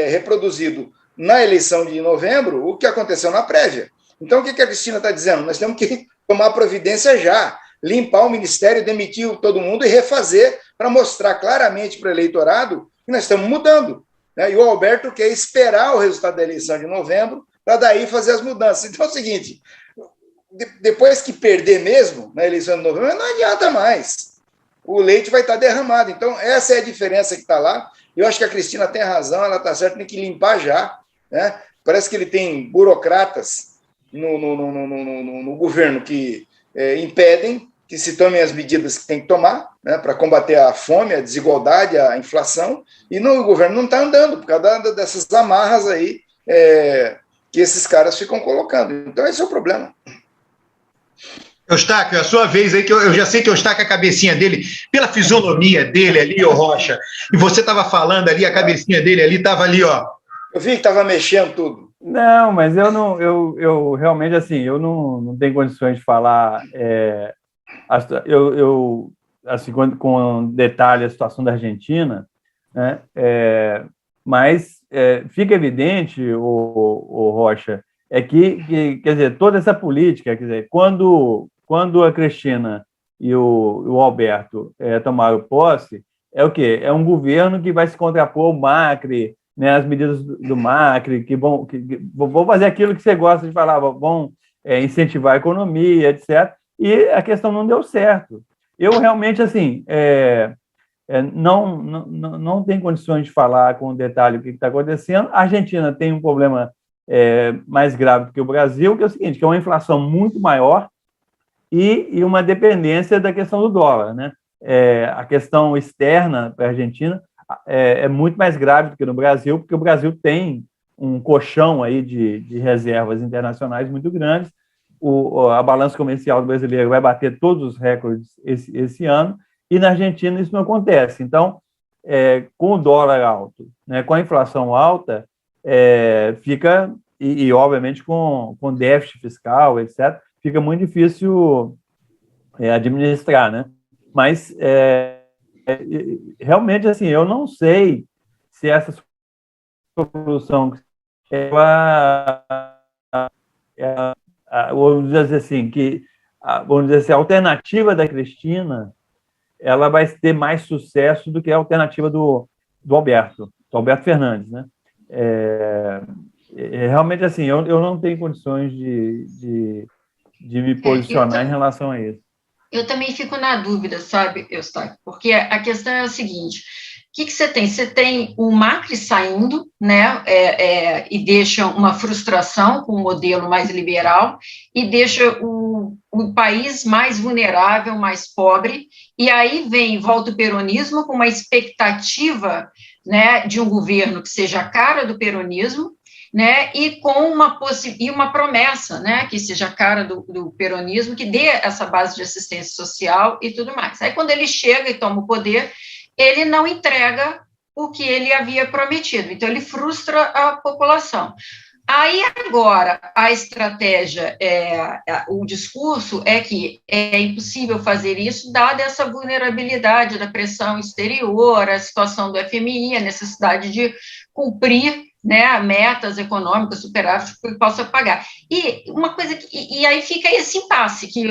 reproduzido na eleição de novembro o que aconteceu na prévia. Então, o que a Cristina está dizendo? Nós temos que tomar providência já, limpar o ministério, demitir todo mundo e refazer para mostrar claramente para o eleitorado que nós estamos mudando. Né? E o Alberto quer esperar o resultado da eleição de novembro para daí fazer as mudanças. Então é o seguinte, depois que perder mesmo na eleição de novembro, não adianta mais. O leite vai estar derramado. Então essa é a diferença que está lá. Eu acho que a Cristina tem razão, ela está certa, tem que limpar já. Né? Parece que ele tem burocratas no governo que impedem que se tomem as medidas que tem que tomar, né, para combater a fome, a desigualdade, a inflação, e o governo não está andando por causa dessas amarras aí que esses caras ficam colocando. Então, esse é o problema. Eustáquio, é a sua vez aí, que eu já sei que Eustáquio, a cabecinha dele, pela fisionomia dele ali, ô Rocha, e você estava falando ali, a cabecinha dele ali estava ali, ó. Eu vi que estava mexendo tudo. Não, mas eu realmente, assim, eu não tenho condições de falar, assim, com detalhe a situação da Argentina, né, mas fica evidente, o Rocha, que, quer dizer, toda essa política, quer dizer, quando a Cristina e o Alberto tomaram posse, é o quê? É um governo que vai se contrapor ao Macri, né, as medidas do Macri, que vão fazer aquilo que você gosta de falar, vão incentivar a economia, etc. E a questão não deu certo. Eu realmente, assim, não tenho condições de falar com detalhe o que está acontecendo. A Argentina tem um problema mais grave do que o Brasil, que é o seguinte, que é uma inflação muito maior e uma dependência da questão do dólar, né? A questão externa para a Argentina é muito mais grave do que no Brasil, porque o Brasil tem um colchão aí de reservas internacionais muito grandes. A balança comercial do brasileiro vai bater todos os recordes esse ano, e na Argentina isso não acontece. Então, com o dólar alto, né, com a inflação alta, fica, e obviamente com déficit fiscal, etc., fica muito difícil administrar, né? Mas realmente, assim, eu não sei se essa solução vamos dizer assim, a alternativa da Cristina, ela vai ter mais sucesso do que a alternativa do Alberto Fernandes, né? Realmente, assim, eu não tenho condições de me posicionar em relação a isso. Eu também fico na dúvida, sabe, Eustáquio? Porque a questão é a seguinte: o que você tem? Você tem o Macri saindo, né, e deixa uma frustração com o modelo mais liberal, e deixa o país mais vulnerável, mais pobre, e aí volta o peronismo com uma expectativa, né, de um governo que seja a cara do peronismo, né, e com uma promessa, né, que seja a cara do peronismo, que dê essa base de assistência social e tudo mais. Aí, quando ele chega e toma o poder, ele não entrega o que ele havia prometido, então ele frustra a população. Aí, agora, a estratégia, o discurso é que é impossível fazer isso, dada essa vulnerabilidade da pressão exterior, a situação do FMI, a necessidade de cumprir, né, metas econômicas, superávit que possa pagar. E uma coisa e aí fica esse impasse, que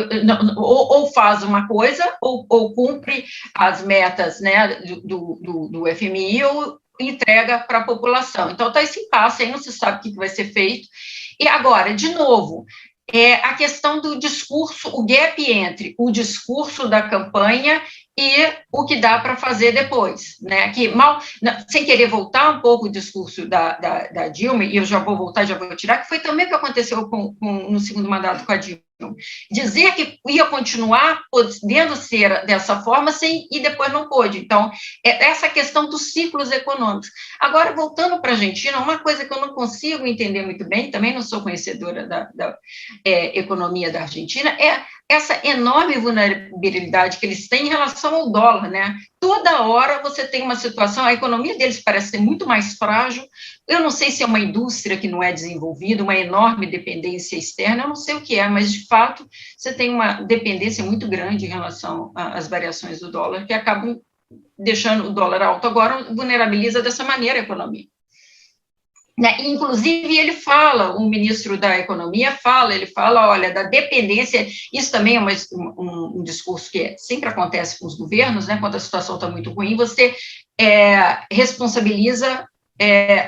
ou faz uma coisa, ou cumpre as metas, né, do FMI, ou entrega para a população. Então, está esse impasse, aí não se sabe o que vai ser feito. E agora, de novo, a questão do discurso, o gap entre o discurso da campanha e o que dá para fazer depois, né? Que sem querer voltar um pouco o discurso da Dilma, e eu já vou voltar, já vou tirar, que foi também o que aconteceu no segundo mandato com a Dilma. Dizer que ia continuar podendo ser dessa forma, e depois não pôde. Então, essa questão dos ciclos econômicos. Agora, voltando para a Argentina, uma coisa que eu não consigo entender muito bem, também não sou conhecedora da economia da Argentina, é essa enorme vulnerabilidade que eles têm em relação ao dólar, né? Toda hora você tem uma situação, a economia deles parece ser muito mais frágil. Eu não sei se é uma indústria que não é desenvolvida, uma enorme dependência externa, eu não sei o que é, mas, de fato, você tem uma dependência muito grande em relação às variações do dólar, que acabam deixando o dólar alto. Agora, vulnerabiliza dessa maneira a economia. Né? Inclusive, ele fala, o ministro da Economia fala, olha, da dependência, isso também é um discurso que sempre acontece com os governos, né? Quando a situação está muito ruim, você responsabiliza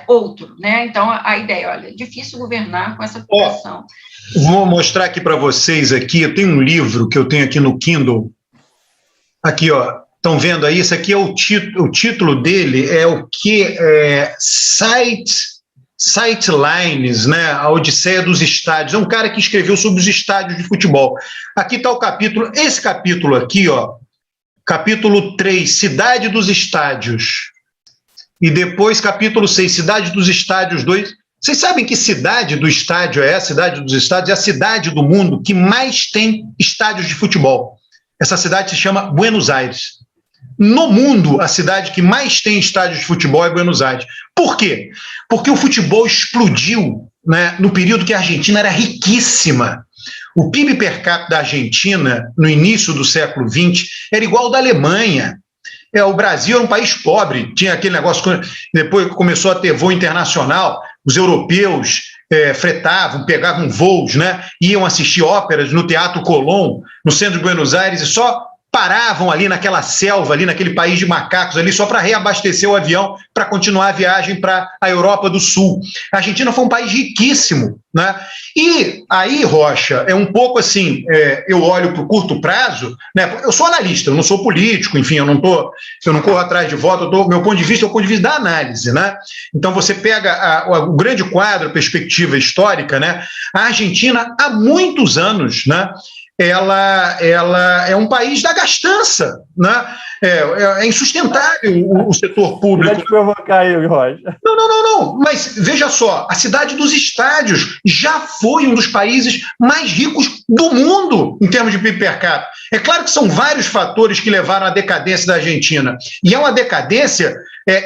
outro, né? Então, a ideia, olha, é difícil governar com essa pressão. Vou mostrar aqui para vocês, aqui, eu tenho um livro que eu tenho aqui no Kindle, aqui, ó, estão vendo aí? Isso aqui é o título dele, é o que? Sightlines, né? A Odisseia dos Estádios. É um cara que escreveu sobre os estádios de futebol. Aqui está o capítulo, esse capítulo aqui, ó, capítulo 3, Cidade dos Estádios. E depois, capítulo 6, Cidade dos Estádios 2. Vocês sabem que cidade do estádio é a cidade dos estádios? É a cidade do mundo que mais tem estádios de futebol. Essa cidade se chama Buenos Aires. No mundo, a cidade que mais tem estádios de futebol é Buenos Aires. Por quê? Porque o futebol explodiu, né, no período que a Argentina era riquíssima. O PIB per capita da Argentina, no início do século XX, era igual ao da Alemanha. O Brasil era um país pobre, tinha aquele negócio, depois começou a ter voo internacional, os europeus fretavam, pegavam voos, né, iam assistir óperas no Teatro Colón, no centro de Buenos Aires, e só paravam ali naquela selva, ali naquele país de macacos, ali só para reabastecer o avião para continuar a viagem para a Europa do Sul. A Argentina foi um país riquíssimo, né? E aí, Rocha, é um pouco assim, eu olho para o curto prazo, né? Eu sou analista, eu não sou político, enfim, eu não corro atrás de voto, meu ponto de vista é o ponto de vista da análise, né? Então você pega o grande quadro, a perspectiva histórica, né? A Argentina, há muitos anos, né, ela é um país da gastança, né? É insustentável o setor público. Vai te provocar aí, Rocha. Não, mas veja só, a cidade dos estádios já foi um dos países mais ricos do mundo em termos de PIB per capita. É claro que são vários fatores que levaram à decadência da Argentina, e é uma decadência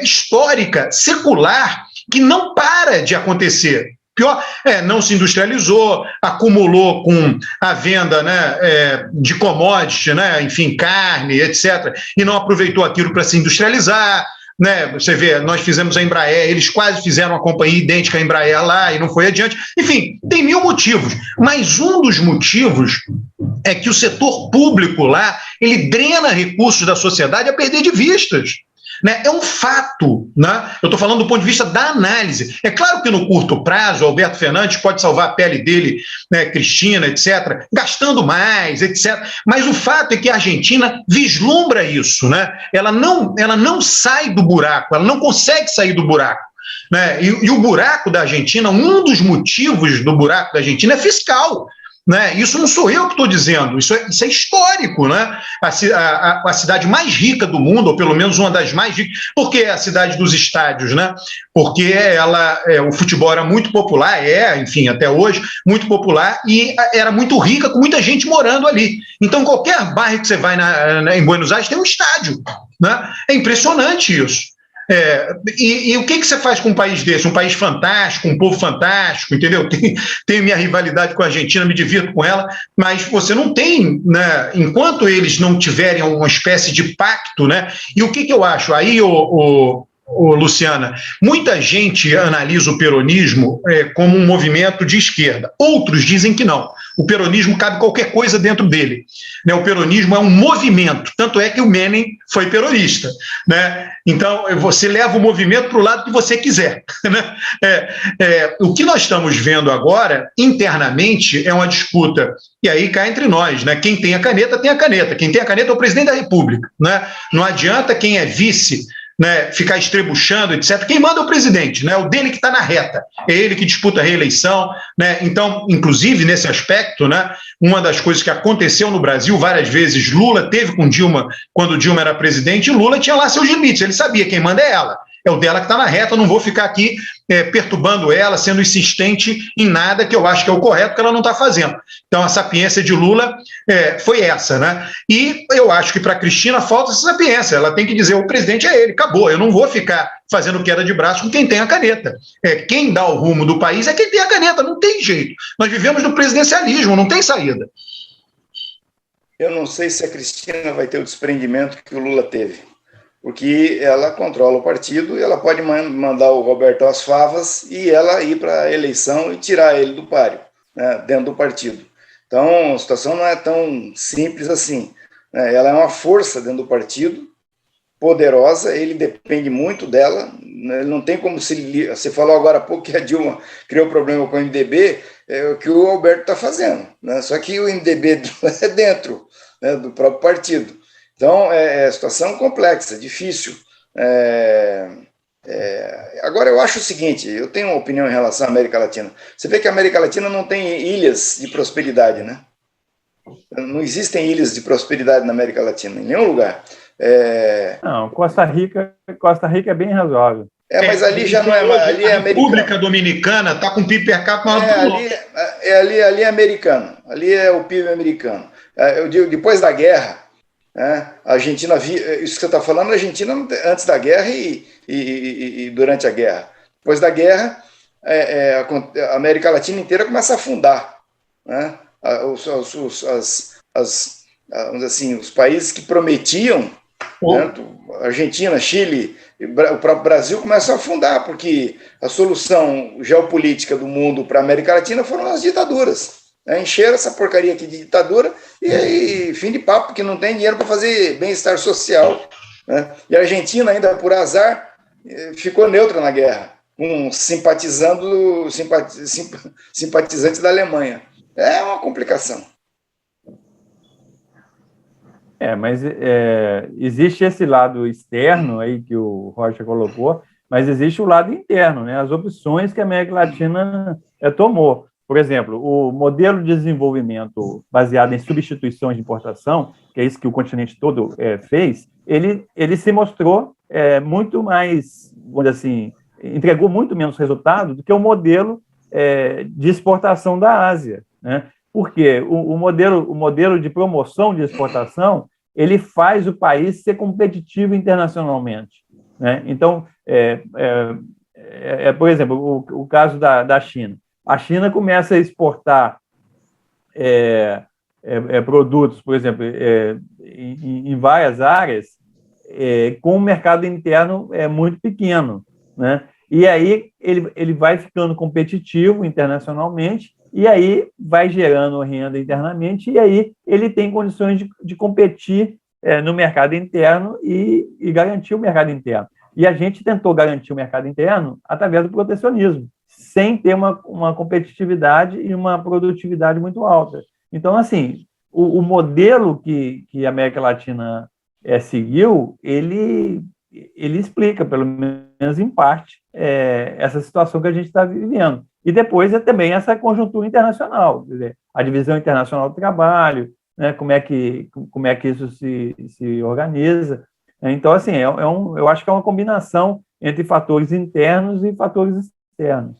histórica, secular, que não para de acontecer. Pior, não se industrializou, acumulou com a venda, né, de commodities, né, enfim, carne, etc., e não aproveitou aquilo para se industrializar, né? Você vê, nós fizemos a Embraer, eles quase fizeram uma companhia idêntica à Embraer lá e não foi adiante. Enfim, tem mil motivos, mas um dos motivos é que o setor público lá, ele drena recursos da sociedade a perder de vistas. Né? É um fato, né? Eu estou falando do ponto de vista da análise. É claro que no curto prazo, Alberto Fernandes pode salvar a pele dele, né, Cristina, etc., gastando mais, etc. Mas o fato é que a Argentina vislumbra isso, né? Ela não sai do buraco, ela não consegue sair do buraco. Né? E o buraco da Argentina, um dos motivos do buraco da Argentina é fiscal. Né? Isso não sou eu que estou dizendo, isso é histórico. Né? A cidade mais rica do mundo, ou pelo menos uma das mais ricas, porque é a cidade dos estádios, né? Porque o futebol era muito popular, enfim, até hoje, muito popular, e era muito rica, com muita gente morando ali. Então, qualquer bairro que você vai em Buenos Aires tem um estádio. Né? É impressionante isso. E o que você faz com um país desse? Um país fantástico, um povo fantástico, entendeu? Tenho minha rivalidade com a Argentina, me divirto com ela, mas você não tem, né, enquanto eles não tiverem uma espécie de pacto, né? E o que eu acho? Aí, Luciana, muita gente analisa o peronismo como um movimento de esquerda. Outros dizem que não. O peronismo cabe qualquer coisa dentro dele. Né? O peronismo é um movimento, tanto é que o Menem foi peronista. Né? Então, você leva o movimento para o lado que você quiser. Né? O que nós estamos vendo agora, internamente, é uma disputa, e aí cá entre nós, né? Quem tem a caneta, tem a caneta. Quem tem a caneta é o presidente da República. Né? Não adianta quem é vice, né, ficar estrebuchando, etc. Quem manda é o presidente, né, o dele que está na reta, é ele que disputa a reeleição. Né? Então, inclusive, nesse aspecto, né, uma das coisas que aconteceu no Brasil várias vezes, Lula teve com Dilma, quando Dilma era presidente, e Lula tinha lá seus limites, ele sabia quem manda é ela. É o dela que está na reta, não vou ficar aqui perturbando ela, sendo insistente em nada que eu acho que é o correto, que ela não está fazendo. Então, a sapiência de Lula foi essa, né? E eu acho que para a Cristina falta essa sapiência, ela tem que dizer, o presidente é ele, acabou, eu não vou ficar fazendo queda de braço com quem tem a caneta. Quem dá o rumo do país é quem tem a caneta, não tem jeito. Nós vivemos no presidencialismo, não tem saída. Eu não sei se a Cristina vai ter o desprendimento que o Lula teve, porque ela controla o partido e ela pode mandar o Roberto às favas e ela ir para a eleição e tirar ele do páreo, né, dentro do partido. Então, a situação não é tão simples assim. Né? Ela é uma força dentro do partido, poderosa, ele depende muito dela, né? Ele não tem como se... Você falou agora há pouco que a Dilma criou problema com o MDB, é o que o Alberto está fazendo. Né? Só que o MDB é dentro, né, do próprio partido. Então, é situação complexa, difícil. Agora, eu acho o seguinte, eu tenho uma opinião em relação à América Latina. Você vê que a América Latina não tem ilhas de prosperidade, né? Não existem ilhas de prosperidade na América Latina, em nenhum lugar. Não, Costa Rica é bem razoável. Mas ali já não é mais. Ali é a República Dominicana está com PIB per capita maior do que ali é americano. Ali é o PIB americano. Eu digo, depois da guerra, né, a Argentina, isso que você está falando, a Argentina antes da guerra e durante a guerra. Depois da guerra, a América Latina inteira começa a afundar, né? Vamos dizer assim, os países que prometiam, né, Argentina, Chile, o próprio Brasil começam a afundar, porque a solução geopolítica do mundo para a América Latina foram as ditaduras. Né? Encheram essa porcaria aqui de ditadura e aí fim de papo, porque não tem dinheiro para fazer bem-estar social. Né? E a Argentina, ainda por azar, ficou neutra na guerra, com simpatizantes da Alemanha. É uma complicação. Mas existe esse lado externo aí que o Rocha colocou, mas existe o lado interno, né? As opções que a América Latina tomou. Por exemplo, o modelo de desenvolvimento baseado em substituições de importação, que é isso que o continente todo fez, ele se mostrou muito mais, vamos dizer assim, entregou muito menos resultado do que o modelo de exportação da Ásia, né? Porque o modelo de promoção de exportação, ele faz o país ser competitivo internacionalmente, né? Então, por exemplo, o caso da China. A China começa a exportar produtos, por exemplo, em várias áreas, com um mercado interno muito pequeno, né? E aí ele vai ficando competitivo internacionalmente, e aí vai gerando renda internamente, e aí ele tem condições de competir no mercado interno e garantir o mercado interno. E a gente tentou garantir o mercado interno através do protecionismo, sem ter uma competitividade e uma produtividade muito alta. Então, assim, o modelo que a América Latina seguiu, ele explica, pelo menos em parte, essa situação que a gente está vivendo. E depois também essa conjuntura internacional, quer dizer, a divisão internacional do trabalho, né, como é que isso se organiza. Então, assim, eu acho que é uma combinação entre fatores internos e fatores externos.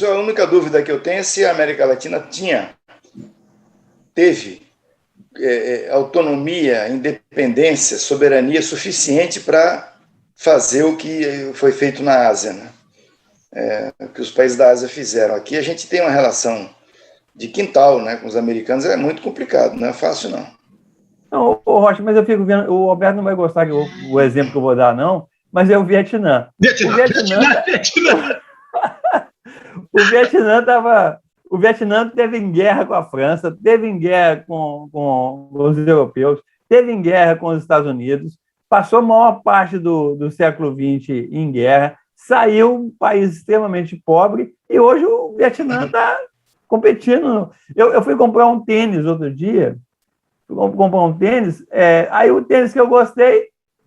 A única dúvida que eu tenho é se a América Latina teve autonomia, independência, soberania suficiente para fazer o que foi feito na Ásia, né? O que os países da Ásia fizeram. Aqui a gente tem uma relação de quintal, né, com os americanos, é muito complicado, não é fácil, não. Não, Rocha, mas eu fico vendo, o Alberto não vai gostar o exemplo que eu vou dar, não, mas é o Vietnã. O Vietnã teve em guerra com a França, teve em guerra com os europeus, teve em guerra com os Estados Unidos, passou a maior parte do século XX em guerra, saiu um país extremamente pobre e hoje o Vietnã está competindo. Eu fui comprar um tênis outro dia, aí o tênis que eu gostei,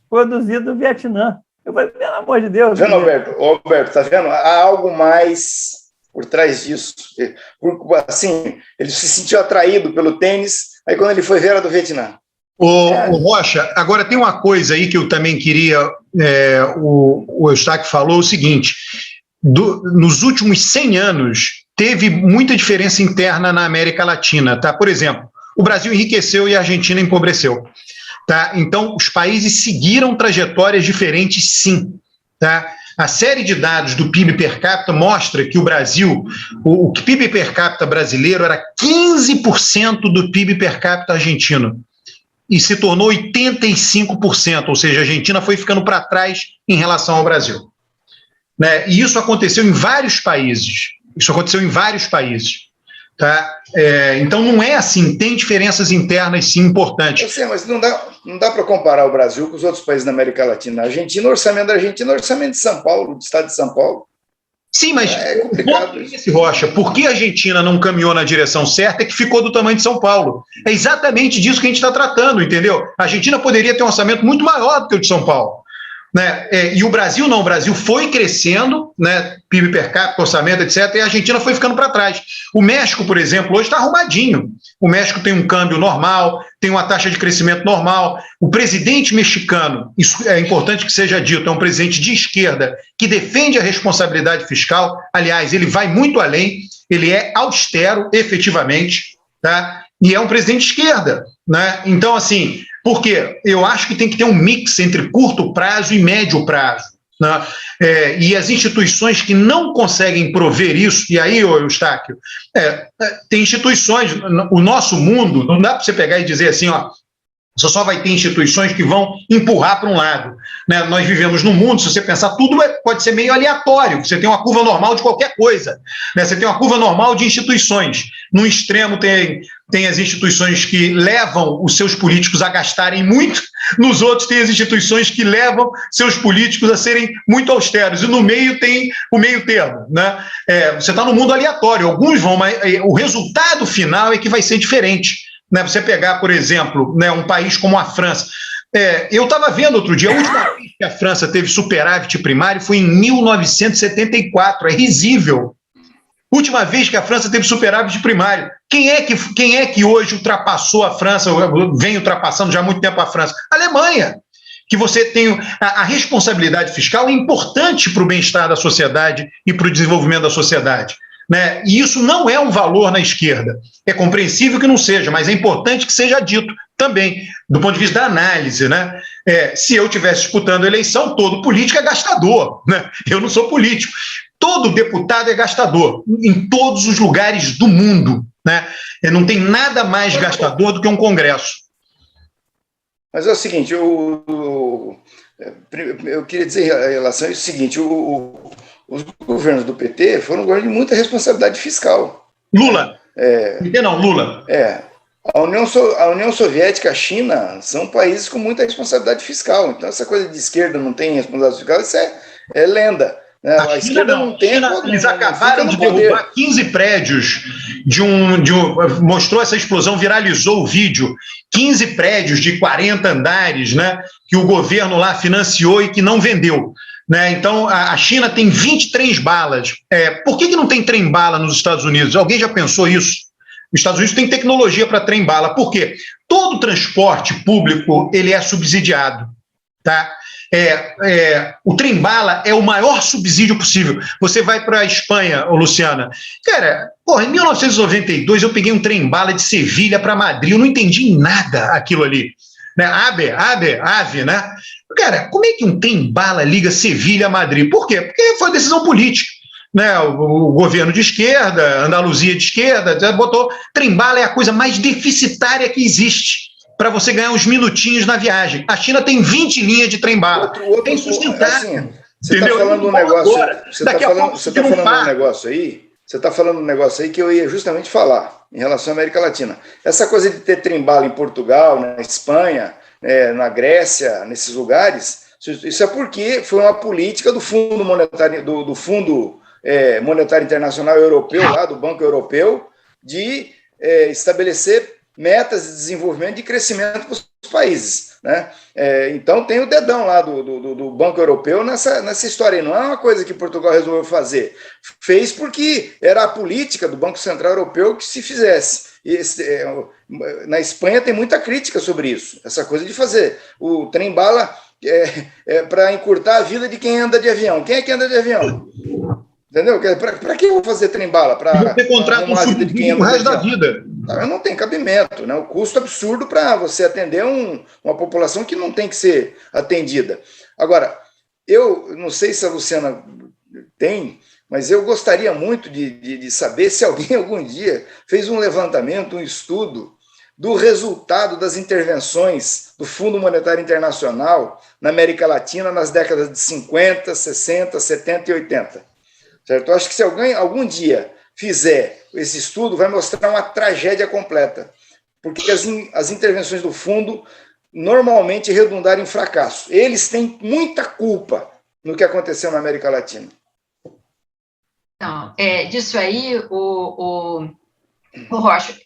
produzido no Vietnã. Eu falei, pelo amor de Deus. Vendo, Alberto, tá vendo? Há algo mais por trás disso. Assim, ele se sentiu atraído pelo tênis, aí quando ele foi ver era do Vietnã. O Rocha, agora tem uma coisa aí que eu também queria, o Eustáquio falou o seguinte, nos últimos 100 anos teve muita diferença interna na América Latina, tá? Por exemplo, o Brasil enriqueceu e a Argentina empobreceu, tá? Então, os países seguiram trajetórias diferentes, sim, tá? A série de dados do PIB per capita mostra que o Brasil, o PIB per capita brasileiro era 15% do PIB per capita argentino, e se tornou 85%, ou seja, a Argentina foi ficando para trás em relação ao Brasil. Né? E isso aconteceu em vários países. Tá? Então, não é assim, tem diferenças internas, sim, importantes. Eu sei, mas não dá para comparar o Brasil com os outros países da América Latina. A Argentina, o orçamento da Argentina é o orçamento de São Paulo, do estado de São Paulo. Sim, mas complicado esse, Rocha, por que a Argentina não caminhou na direção certa é que ficou do tamanho de São Paulo? É exatamente disso que a gente está tratando, entendeu? A Argentina poderia ter um orçamento muito maior do que o de São Paulo. né? E o Brasil não, o Brasil foi crescendo, né? PIB per capita, orçamento, etc., e a Argentina foi ficando para trás. O México, por exemplo, hoje está arrumadinho. O México tem um câmbio normal, tem uma taxa de crescimento normal. O presidente mexicano, isso é importante que seja dito, é um presidente de esquerda que defende a responsabilidade fiscal. Aliás, ele vai muito além, ele é austero, efetivamente, tá? E é um presidente de esquerda, né? Então, assim, por quê? Eu acho que tem que ter um mix entre curto prazo e médio prazo, né? E as instituições que não conseguem prover isso, e aí, Eustáquio, tem instituições, o nosso mundo, não dá para você pegar e dizer assim, ó, você só vai ter instituições que vão empurrar para um lado, né? Nós vivemos num mundo, se você pensar, tudo pode ser meio aleatório, você tem uma curva normal de qualquer coisa, né? Você tem uma curva normal de instituições. No extremo tem as instituições que levam os seus políticos a gastarem muito, nos outros tem as instituições que levam seus políticos a serem muito austeros, e no meio tem o meio termo, né? Você está no mundo aleatório, alguns vão, mas o resultado final é que vai ser diferente. Né, você pegar, por exemplo, né, um país como a França. Eu estava vendo outro dia, a última vez que a França teve superávit primário foi em 1974, é risível. Última vez que a França teve superávit primário. Quem é que hoje ultrapassou a França, vem ultrapassando já há muito tempo a França? A Alemanha. Que você tem a responsabilidade fiscal é importante para o bem-estar da sociedade e para o desenvolvimento da sociedade. Né? E isso não é um valor na esquerda. É compreensível que não seja, mas é importante que seja dito também, do ponto de vista da análise. Né? Se eu estivesse disputando a eleição, todo político é gastador. Né? Eu não sou político. Todo deputado é gastador, em todos os lugares do mundo. Né? Não tem nada mais gastador do que um Congresso. Mas é o seguinte, eu queria dizer em relação a isso o seguinte, os governos do PT foram governos de muita responsabilidade fiscal. Lula. Lula. A União Soviética e a China são países com muita responsabilidade fiscal. Então, essa coisa de esquerda não tem responsabilidade fiscal, isso é lenda. Né? A esquerda não tem. Eles acabaram de derrubar 15 prédios mostrou essa explosão, viralizou o vídeo. 15 prédios de 40 andares, né, que o governo lá financiou e que não vendeu. Né? Então, a China tem 23 balas. Por que não tem trem-bala nos Estados Unidos? Alguém já pensou isso? Os Estados Unidos têm tecnologia para trem-bala. Por quê? Todo transporte público ele é subsidiado. Tá? O trem-bala é o maior subsídio possível. Você vai para a Espanha, Luciana. Cara, em 1992 eu peguei um trem-bala de Sevilha para Madrid. Eu não entendi nada aquilo ali. Né? AVE, né? Cara, como é que um trem-bala liga Sevilha a Madrid? Por quê? Porque foi decisão política. Né? O governo de esquerda, Andaluzia de esquerda, botou trem-bala é a coisa mais deficitária que existe para você ganhar uns minutinhos na viagem. A China tem 20 linhas de trem-bala. É insustentável. Assim, você está falando um negócio. Você está falando um negócio aí que eu ia justamente falar em relação à América Latina. Essa coisa de ter trem-bala em Portugal, na Espanha, na Grécia, nesses lugares, isso é porque foi uma política do Fundo Monetário, do Fundo Monetário Internacional Europeu, lá do Banco Europeu, de estabelecer metas de desenvolvimento e de crescimento para os países. Né? Então tem o dedão lá do Banco Europeu nessa história aí. Não é uma coisa que Portugal resolveu fazer. Fez porque era a política do Banco Central Europeu que se fizesse. Na Espanha tem muita crítica sobre isso, essa coisa de fazer o trem-bala para encurtar a vida de quem anda de avião. Quem é que anda de avião? Entendeu? Para que eu vou fazer trem-bala? Para ter contrato o resto da vida. Não tem cabimento, né? O custo absurdo para você atender uma população que não tem que ser atendida. Agora, eu não sei se a Luciana tem, mas eu gostaria muito de saber se alguém algum dia fez um levantamento, um estudo do resultado das intervenções do Fundo Monetário Internacional na América Latina nas décadas de 50, 60, 70 e 80. Certo? Eu acho que se alguém algum dia fizer esse estudo, vai mostrar uma tragédia completa, porque as intervenções do fundo normalmente redundaram em fracasso. Eles têm muita culpa no que aconteceu na América Latina. Então, disso aí, o Rocha,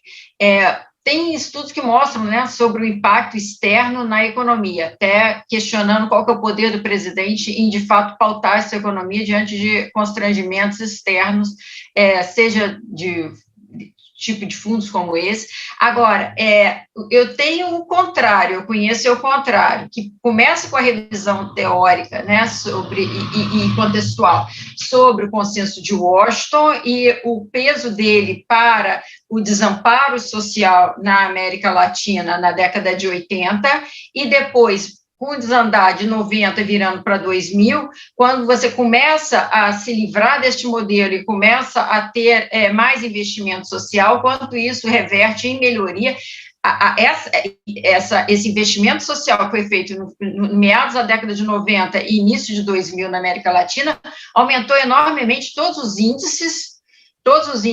tem estudos que mostram, né, sobre o impacto externo na economia, até questionando qual que é o poder do presidente em, de fato, pautar essa economia diante de constrangimentos externos, seja de tipo de fundos como esse. Agora, eu tenho o contrário, eu conheço o contrário, que começa com a revisão teórica, né, e contextual sobre o consenso de Washington e o peso dele para o desamparo social na América Latina na década de 80, e depois, com o desandar de 90 virando para 2000, quando você começa a se livrar deste modelo e começa a ter mais investimento social, quanto isso reverte em melhoria. Esse investimento social que foi feito no meados da década de 90 e início de 2000 na América Latina, aumentou enormemente todos os índices,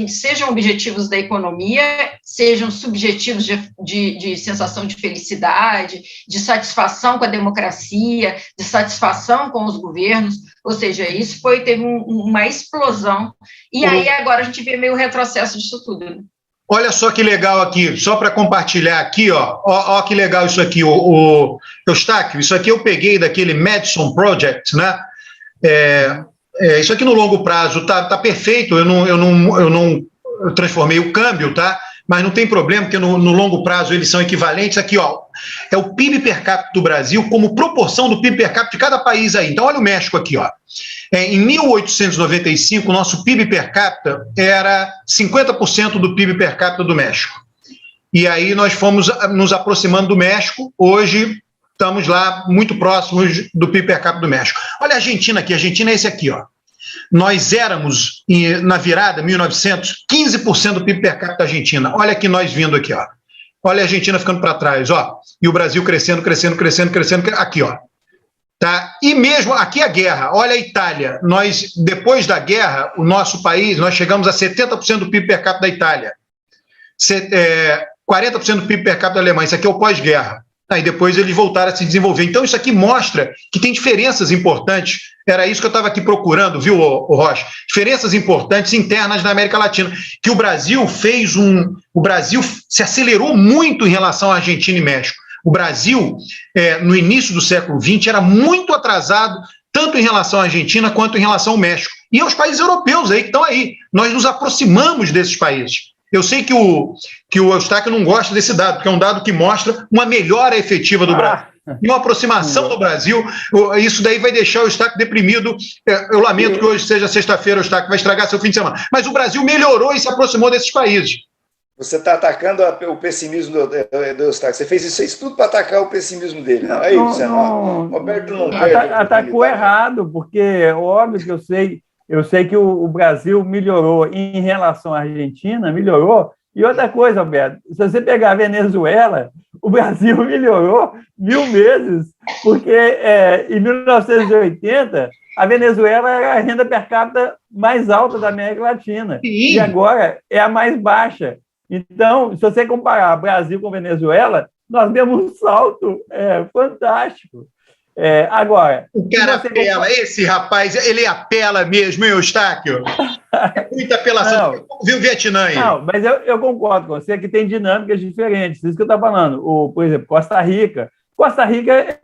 sejam objetivos da economia, sejam subjetivos de sensação de felicidade, de satisfação com a democracia, de satisfação com os governos, ou seja, isso teve uma explosão, e aí agora a gente vê meio retrocesso disso tudo, né? Olha só que legal aqui, só para compartilhar aqui, ó que legal isso aqui, Eustáquio, isso aqui eu peguei daquele Madison Project, né? Isso aqui no longo prazo tá perfeito, eu não transformei o câmbio, tá? Mas não tem problema, porque no longo prazo eles são equivalentes. Aqui, ó, é o PIB per capita do Brasil como proporção do PIB per capita de cada país aí. Então, olha o México aqui, ó. Em 1895, o nosso PIB per capita era 50% do PIB per capita do México. E aí nós fomos nos aproximando do México, hoje estamos lá muito próximos do PIB per capita do México. Olha a Argentina aqui, a Argentina é esse aqui, ó. Nós éramos, na virada, 1900, 15% do PIB per capita da Argentina. Olha aqui nós vindo aqui, ó. Olha a Argentina ficando para trás, ó. E o Brasil crescendo. Aqui, ó. Tá? E mesmo aqui a guerra. Olha a Itália. Nós, depois da guerra, o nosso país, nós chegamos a 70% do PIB per capita da Itália. 40% do PIB per capita da Alemanha. Isso aqui é o pós-guerra. Aí depois eles voltaram a se desenvolver. Então, isso aqui mostra que tem diferenças importantes. Era isso que eu estava aqui procurando, viu, Rocha? Diferenças importantes internas na América Latina. Que o Brasil o Brasil se acelerou muito em relação à Argentina e México. O Brasil, no início do século XX, era muito atrasado, tanto em relação à Argentina quanto em relação ao México. E aos países europeus aí que estão aí. Nós nos aproximamos desses países. Eu sei que o Eustáquio não gosta desse dado, porque é um dado que mostra uma melhora efetiva do Brasil. E uma aproximação do Brasil. Isso daí vai deixar o Eustáquio deprimido. Eu lamento que hoje seja sexta-feira, o Eustáquio vai estragar seu fim de semana. Mas o Brasil melhorou e se aproximou desses países. Você está atacando o pessimismo do Eustáquio. Você fez isso tudo para atacar o pessimismo dele. Não, aí, Roberto não perde. Atacou errado, porque é óbvio que eu sei que o Brasil melhorou em relação à Argentina, melhorou. E outra coisa, Alberto, se você pegar a Venezuela, o Brasil melhorou 1000 vezes, porque em 1980, a Venezuela era a renda per capita mais alta da América Latina, e agora é a mais baixa. Então, se você comparar Brasil com Venezuela, nós demos um salto fantástico. Agora... O cara apela, esse rapaz, ele apela mesmo, hein, Eustáquio? É muita apelação. Viu o Vietnã aí? Não, mas eu concordo com você que tem dinâmicas diferentes, isso que eu estou falando. Por exemplo, Costa Rica. Costa Rica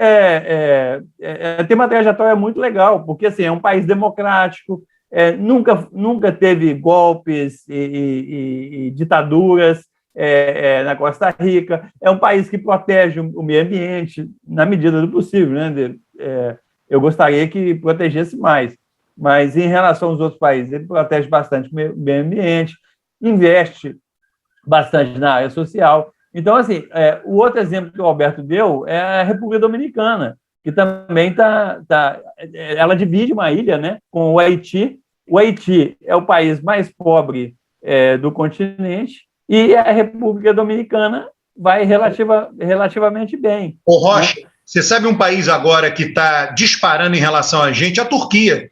tem uma trajetória muito legal, porque assim, é um país democrático, nunca teve golpes e ditaduras na Costa Rica, é um país que protege o meio ambiente na medida do possível, né? Eu gostaria que protegesse mais, mas em relação aos outros países, ele protege bastante o meio ambiente, investe bastante na área social. Então, assim, o outro exemplo que o Alberto deu é a República Dominicana, que também ela divide uma ilha, né, com o Haiti. O Haiti é o país mais pobre do continente e a República Dominicana vai relativamente bem. Ô, Rocha, né? Você sabe um país agora que está disparando em relação a gente? A Turquia.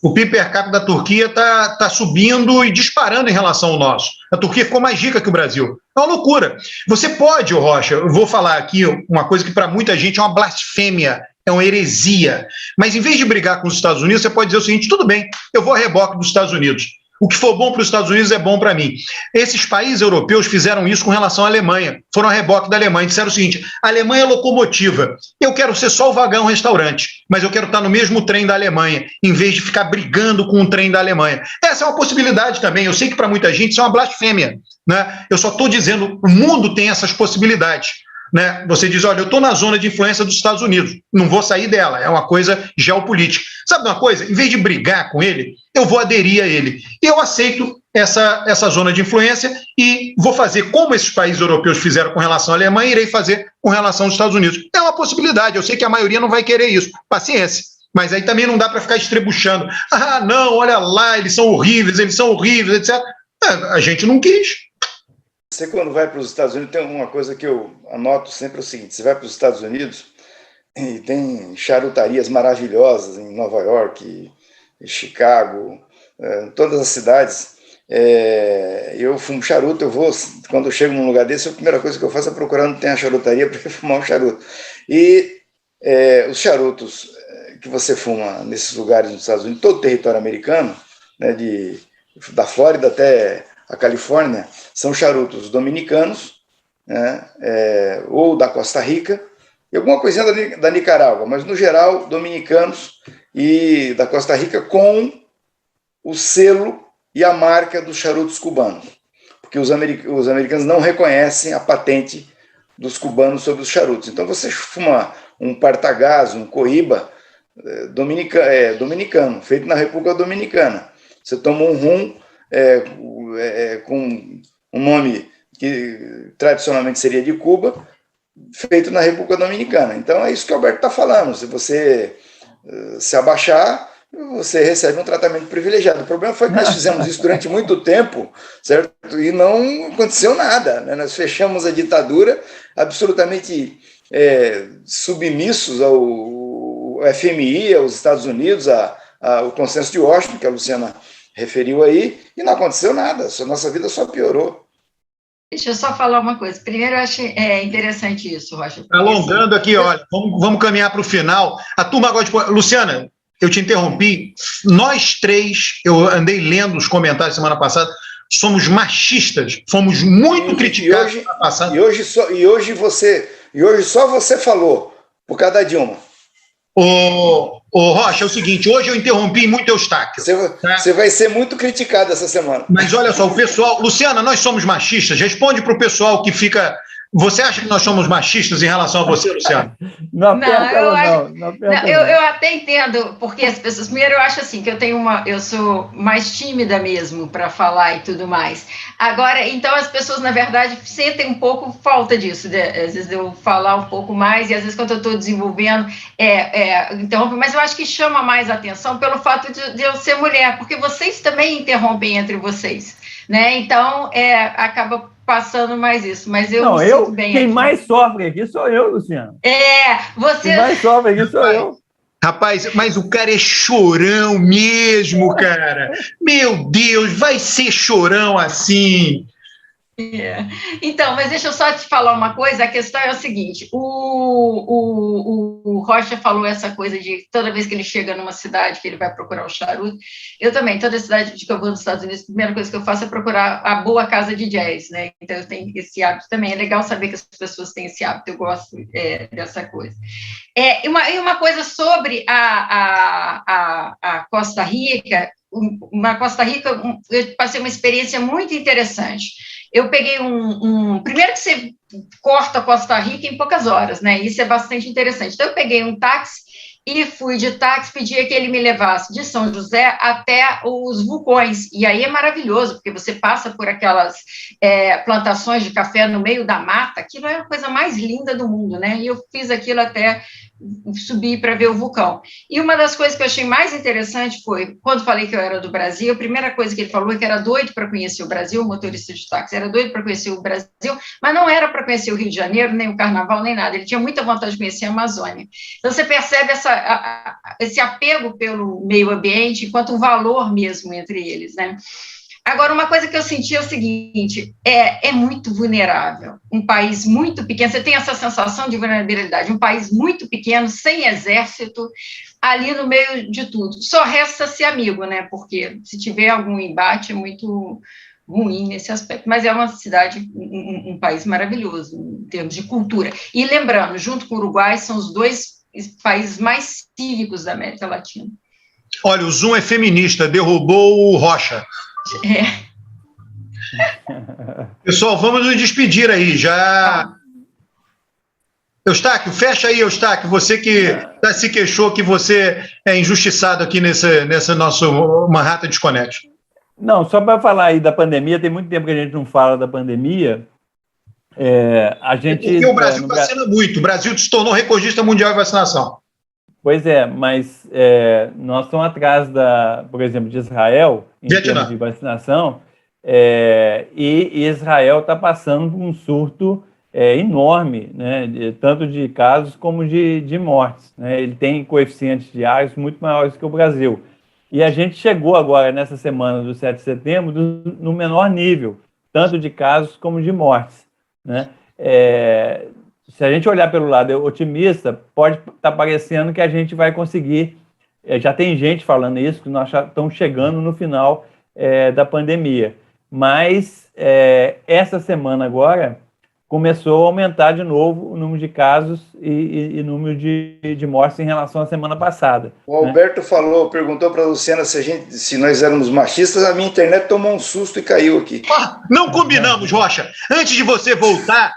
O PIB per capita da Turquia está subindo e disparando em relação ao nosso. A Turquia ficou mais rica que o Brasil. É uma loucura. Você pode, Rocha, eu vou falar aqui uma coisa que para muita gente é uma blasfêmia, é uma heresia. Mas em vez de brigar com os Estados Unidos, você pode dizer o seguinte: tudo bem, eu vou a reboque dos Estados Unidos. O que for bom para os Estados Unidos é bom para mim. Esses países europeus fizeram isso com relação à Alemanha. Foram a reboque da Alemanha. Disseram o seguinte: a Alemanha é locomotiva. Eu quero ser só o vagão restaurante, mas eu quero estar no mesmo trem da Alemanha, em vez de ficar brigando com o trem da Alemanha. Essa é uma possibilidade também. Eu sei que para muita gente isso é uma blasfêmia, né? Eu só estou dizendo, o mundo tem essas possibilidades. Né? Você diz, olha, eu estou na zona de influência dos Estados Unidos, não vou sair dela, é uma coisa geopolítica. Sabe uma coisa? Em vez de brigar com ele, eu vou aderir a ele. E eu aceito essa zona de influência e vou fazer como esses países europeus fizeram com relação à Alemanha, irei fazer com relação aos Estados Unidos. É uma possibilidade, eu sei que a maioria não vai querer isso, paciência. Mas aí também não dá para ficar estrebuchando. Ah, não, olha lá, eles são horríveis, etc. A gente não quis. Você, quando vai para os Estados Unidos, tem uma coisa que eu anoto sempre, é o seguinte: você vai para os Estados Unidos e tem charutarias maravilhosas em Nova York, em Chicago, em todas as cidades. Eu fumo charuto, quando eu chego num lugar desse, a primeira coisa que eu faço é procurar onde tem a charutaria para fumar um charuto. E os charutos que você fuma nesses lugares nos Estados Unidos, todo o território americano, né, da Flórida até a Califórnia, são charutos dominicanos, né, ou da Costa Rica, e alguma coisinha da Nicarágua, mas no geral dominicanos e da Costa Rica, com o selo e a marca dos charutos cubanos, porque os americanos não reconhecem a patente dos cubanos sobre os charutos. Então você fuma um Partagás, um Cohiba dominicano, feito na República Dominicana. Você toma um rum com um nome que tradicionalmente seria de Cuba, feito na República Dominicana. Então é isso que o Alberto está falando. Se você se abaixar, você recebe um tratamento privilegiado. O problema foi que nós fizemos isso durante muito tempo, certo? E não aconteceu nada, né? Nós fechamos a ditadura absolutamente submissos ao FMI, aos Estados Unidos, ao Consenso de Washington, que a Luciana referiu aí, e não aconteceu nada. Nossa vida só piorou. Deixa eu só falar uma coisa. Primeiro, eu acho interessante isso, Rocha. Alongando aqui, olha, vamos caminhar para o final. A turma agora de... Luciana, eu te interrompi. Nós três, eu andei lendo os comentários semana passada, somos machistas, fomos muito criticados semana passada. E hoje só você falou, por causa da Dilma. Ô Rocha, é o seguinte, hoje eu interrompi muito Eustáquio. Você vai ser muito criticado essa semana. Mas olha só, o pessoal... Luciana, nós somos machistas? Responde para o pessoal que fica... Você acha que nós somos machistas em relação a você, Luciana? Não, eu até entendo, porque as pessoas... Primeiro, eu acho assim, que eu sou mais tímida mesmo para falar e tudo mais. Agora, então, as pessoas, na verdade, sentem um pouco falta disso, às vezes eu falar um pouco mais, e às vezes quando eu estou desenvolvendo, interrompo, mas eu acho que chama mais atenção pelo fato de eu ser mulher, porque vocês também interrompem entre vocês, né? Então, acaba passando mais isso, mas eu me sinto bem quem aqui. mais sofre aqui sou eu, Luciano. Quem mais sofre aqui sou eu. Rapaz, mas o cara é chorão mesmo, cara. Meu Deus, vai ser chorão assim. Então, mas deixa eu só te falar uma coisa, a questão é o seguinte, o Rocha falou essa coisa de toda vez que ele chega numa cidade que ele vai procurar o charuto, eu também, toda cidade que eu vou nos Estados Unidos, a primeira coisa que eu faço é procurar a boa casa de jazz, né, então eu tenho esse hábito também, é legal saber que as pessoas têm esse hábito, eu gosto dessa coisa. E uma coisa sobre a Costa Rica, na Costa Rica eu passei uma experiência muito interessante. Eu peguei primeiro que você corta a Costa Rica em poucas horas, né? Isso é bastante interessante. Então, eu peguei um táxi e fui de táxi, pedia que ele me levasse de São José até os vulcões. E aí é maravilhoso, porque você passa por aquelas plantações de café no meio da mata, aquilo é a coisa mais linda do mundo, né? E eu fiz aquilo até subir para ver o vulcão. E uma das coisas que eu achei mais interessante foi, quando falei que eu era do Brasil, a primeira coisa que ele falou é que era doido para conhecer o Brasil, o motorista de táxi era doido para conhecer o Brasil, mas não era para conhecer o Rio de Janeiro, nem o Carnaval, nem nada. Ele tinha muita vontade de conhecer a Amazônia. Então, você percebe esse apego pelo meio ambiente enquanto um valor mesmo entre eles, né? Agora, uma coisa que eu senti é o seguinte, é muito vulnerável, um país muito pequeno, você tem essa sensação de vulnerabilidade, um país muito pequeno, sem exército, ali no meio de tudo. Só resta ser amigo, né? Porque se tiver algum embate é muito ruim nesse aspecto. Mas é uma cidade, um país maravilhoso em termos de cultura. E lembrando, junto com o Uruguai, são os 2 países mais cívicos da América Latina. Olha, o Zoom é feminista, derrubou o Rocha. Pessoal, vamos nos despedir aí, já... Eustáquio, fecha aí, Eustáquio, você que se queixou que você é injustiçado aqui nesse nosso Manhattan Desconect. Não, só para falar aí da pandemia, tem muito tempo que a gente não fala da pandemia. A gente... Porque o Brasil vacina muito, o Brasil se tornou recordista mundial em vacinação. Pois é, mas nós estamos atrás, por exemplo, de Israel, em termos de vacinação, e Israel está passando por um surto enorme, né, tanto de casos como de mortes. Né? Ele tem coeficientes diários muito maiores que o Brasil. E a gente chegou agora, nessa semana do 7 de setembro, no menor nível, tanto de casos como de mortes. Né? Se a gente olhar pelo lado otimista, pode estar parecendo que a gente vai conseguir, já tem gente falando isso, que nós já estamos chegando no final da pandemia. Mas essa semana agora começou a aumentar de novo o número de casos e número de mortes em relação à semana passada. O Alberto perguntou para a Luciana se nós éramos machistas, a minha internet tomou um susto e caiu aqui. Não combinamos, Rocha. Antes de você voltar,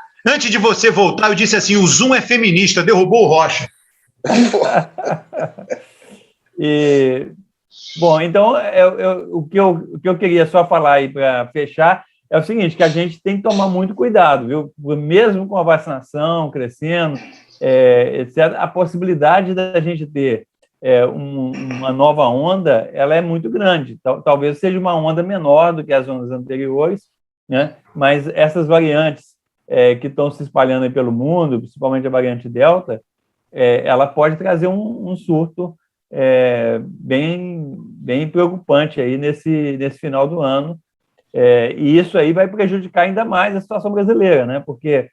eu disse assim, o Zoom é feminista, derrubou o Rocha. Bom, então, o que eu queria só falar aí para fechar é o seguinte, que a gente tem que tomar muito cuidado, viu? Mesmo com a vacinação crescendo, etc., a possibilidade da gente ter uma nova onda, ela é muito grande. Talvez seja uma onda menor do que as ondas anteriores, né? Mas essas variantes que estão se espalhando aí pelo mundo, principalmente a variante Delta, ela pode trazer um surto bem preocupante aí nesse final do ano, e isso aí vai prejudicar ainda mais a situação brasileira, né? Porque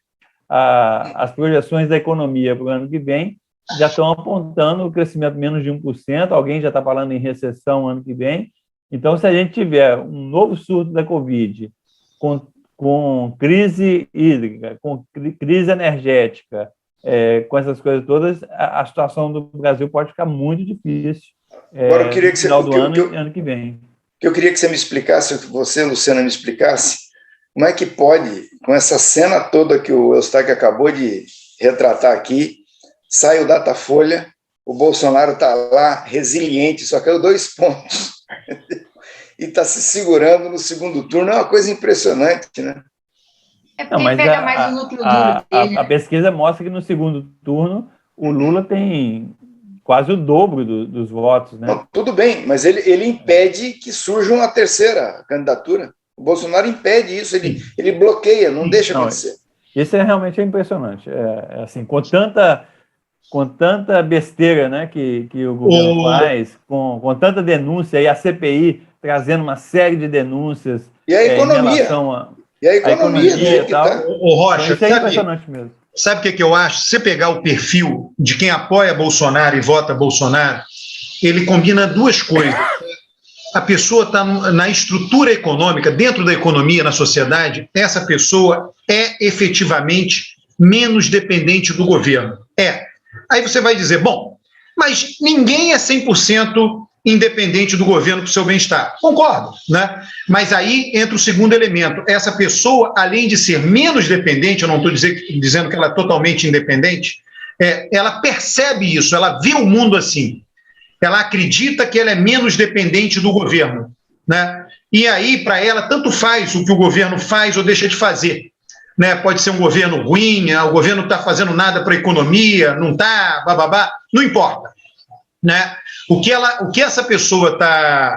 as projeções da economia para o ano que vem já estão apontando o crescimento menos de 1%, alguém já está falando em recessão ano que vem. Então, se a gente tiver um novo surto da Covid, com crise hídrica, com crise energética, com essas coisas todas, a situação do Brasil pode ficar muito difícil Agora, eu queria que no final do ano e ano que vem. Eu queria que você me explicasse, você, Luciana, me explicasse, como é que pode, com essa cena toda que o Eustáquio acabou de retratar aqui, sai o Datafolha, o Bolsonaro está lá, resiliente, só caiu 2 pontos, e está se segurando no segundo turno, é uma coisa impressionante, né? Não, mas pega mais o núcleo duro dele. A pesquisa mostra que no segundo turno o Lula tem quase o dobro dos votos, né? Não, tudo bem, mas ele impede que surja uma terceira candidatura. O Bolsonaro impede isso, ele bloqueia, não deixa acontecer. Isso realmente impressionante. Assim, com tanta besteira, né, que o governo faz, com tanta denúncia, e a CPI trazendo uma série de denúncias. E a economia. Em relação e a economia e tal. Rocha, isso é impressionante mesmo. Sabe o que eu acho? Se você pegar o perfil de quem apoia Bolsonaro e vota Bolsonaro, ele combina 2 coisas. A pessoa está na estrutura econômica, dentro da economia, na sociedade, essa pessoa é efetivamente menos dependente do governo. Aí você vai dizer, bom, mas ninguém é 100% independente do governo para o seu bem-estar. Concordo, né? Mas aí entra o segundo elemento. Essa pessoa, além de ser menos dependente, eu não estou dizendo que ela é totalmente independente, ela percebe isso, ela vê o mundo assim. Ela acredita que ela é menos dependente do governo, né? E aí, para ela, tanto faz o que o governo faz ou deixa de fazer. Né? Pode ser um governo ruim, o governo não está fazendo nada para a economia, não está, bababá, não importa. Né? O que essa pessoa está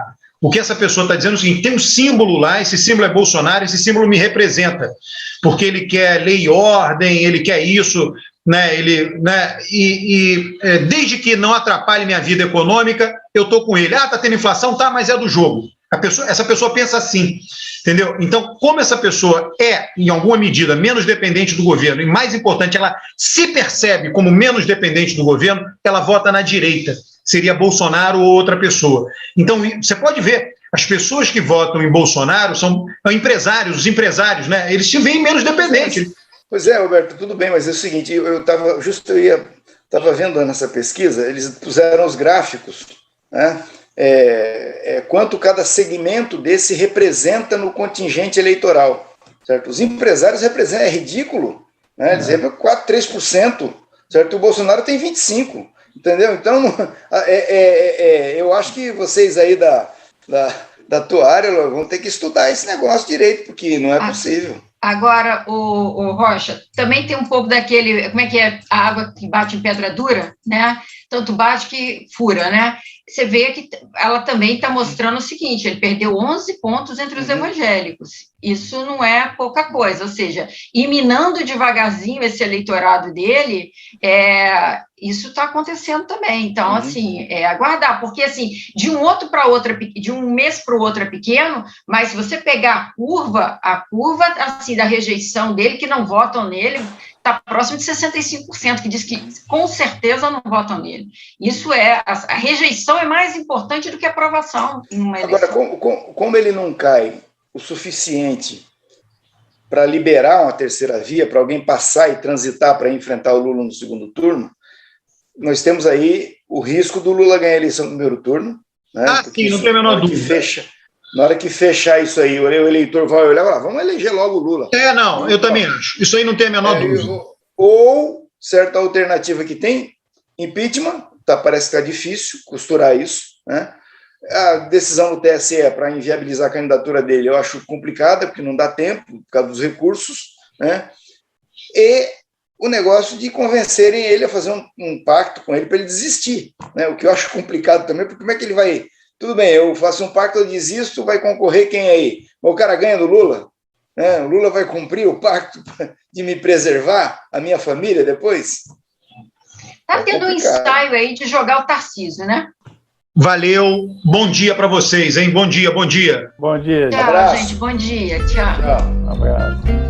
dizendo é o seguinte: tem um símbolo lá, esse símbolo é Bolsonaro, esse símbolo me representa, porque ele quer lei e ordem, ele quer isso, né? Desde que não atrapalhe minha vida econômica, eu estou com ele. Está tendo inflação? Tá, mas é do jogo. Essa pessoa pensa assim, entendeu? Então, como essa pessoa é, em alguma medida, menos dependente do governo, e mais importante, ela se percebe como menos dependente do governo, ela vota na direita. Seria Bolsonaro ou outra pessoa. Então, você pode ver, as pessoas que votam em Bolsonaro são empresários, os empresários, né? Eles se veem menos dependentes. Pois é, Roberto, tudo bem, mas é o seguinte, eu estava vendo nessa pesquisa, eles puseram os gráficos, né? Quanto cada segmento desse representa no contingente eleitoral, certo? Os empresários representam, é ridículo, né? Eles representam 4%, 3%, certo? O Bolsonaro tem 25%, entendeu? Então, eu acho que vocês aí da tua área vão ter que estudar esse negócio direito, porque não é possível. Agora, o Rocha, também tem um pouco daquele, como é que é a água que bate em pedra dura, né? Tanto bate que fura, né? Você vê que ela também está mostrando o seguinte, ele perdeu 11 pontos entre os evangélicos. Isso não é pouca coisa, ou seja, ir minando devagarzinho esse eleitorado dele, isso está acontecendo também. Então, assim, aguardar, porque assim, de um mês para o outro é pequeno, mas se você pegar a curva assim, da rejeição dele, que não votam nele, está próximo de 65%, que diz que com certeza não votam nele. Isso a rejeição é mais importante do que a aprovação em uma eleição. Agora, como ele não cai o suficiente para liberar uma terceira via, para alguém passar e transitar para enfrentar o Lula no segundo turno, nós temos aí o risco do Lula ganhar a eleição no primeiro turno. Né? Sim, não tem a menor dúvida. Na hora que fechar isso aí, o eleitor vai olhar e falar, vamos eleger logo o Lula. Não, eu também acho. Isso aí não tem a menor dúvida. Ou, certa alternativa que tem, impeachment, parece que está difícil costurar isso, né? A decisão do TSE para inviabilizar a candidatura dele eu acho complicada, porque não dá tempo, por causa dos recursos, né? E o negócio de convencerem ele a fazer um pacto com ele para ele desistir, né? O que eu acho complicado também, porque como é que ele vai... Tudo bem, eu faço um pacto, eu desisto, vai concorrer quem aí? O cara ganha do Lula? Né? O Lula vai cumprir o pacto de me preservar, a minha família depois? Está tendo um ensaio aí de jogar o Tarcísio, né? Valeu, bom dia para vocês, hein? Bom dia, bom dia. Bom dia. Tchau, gente, bom dia, tchau. Um abraço.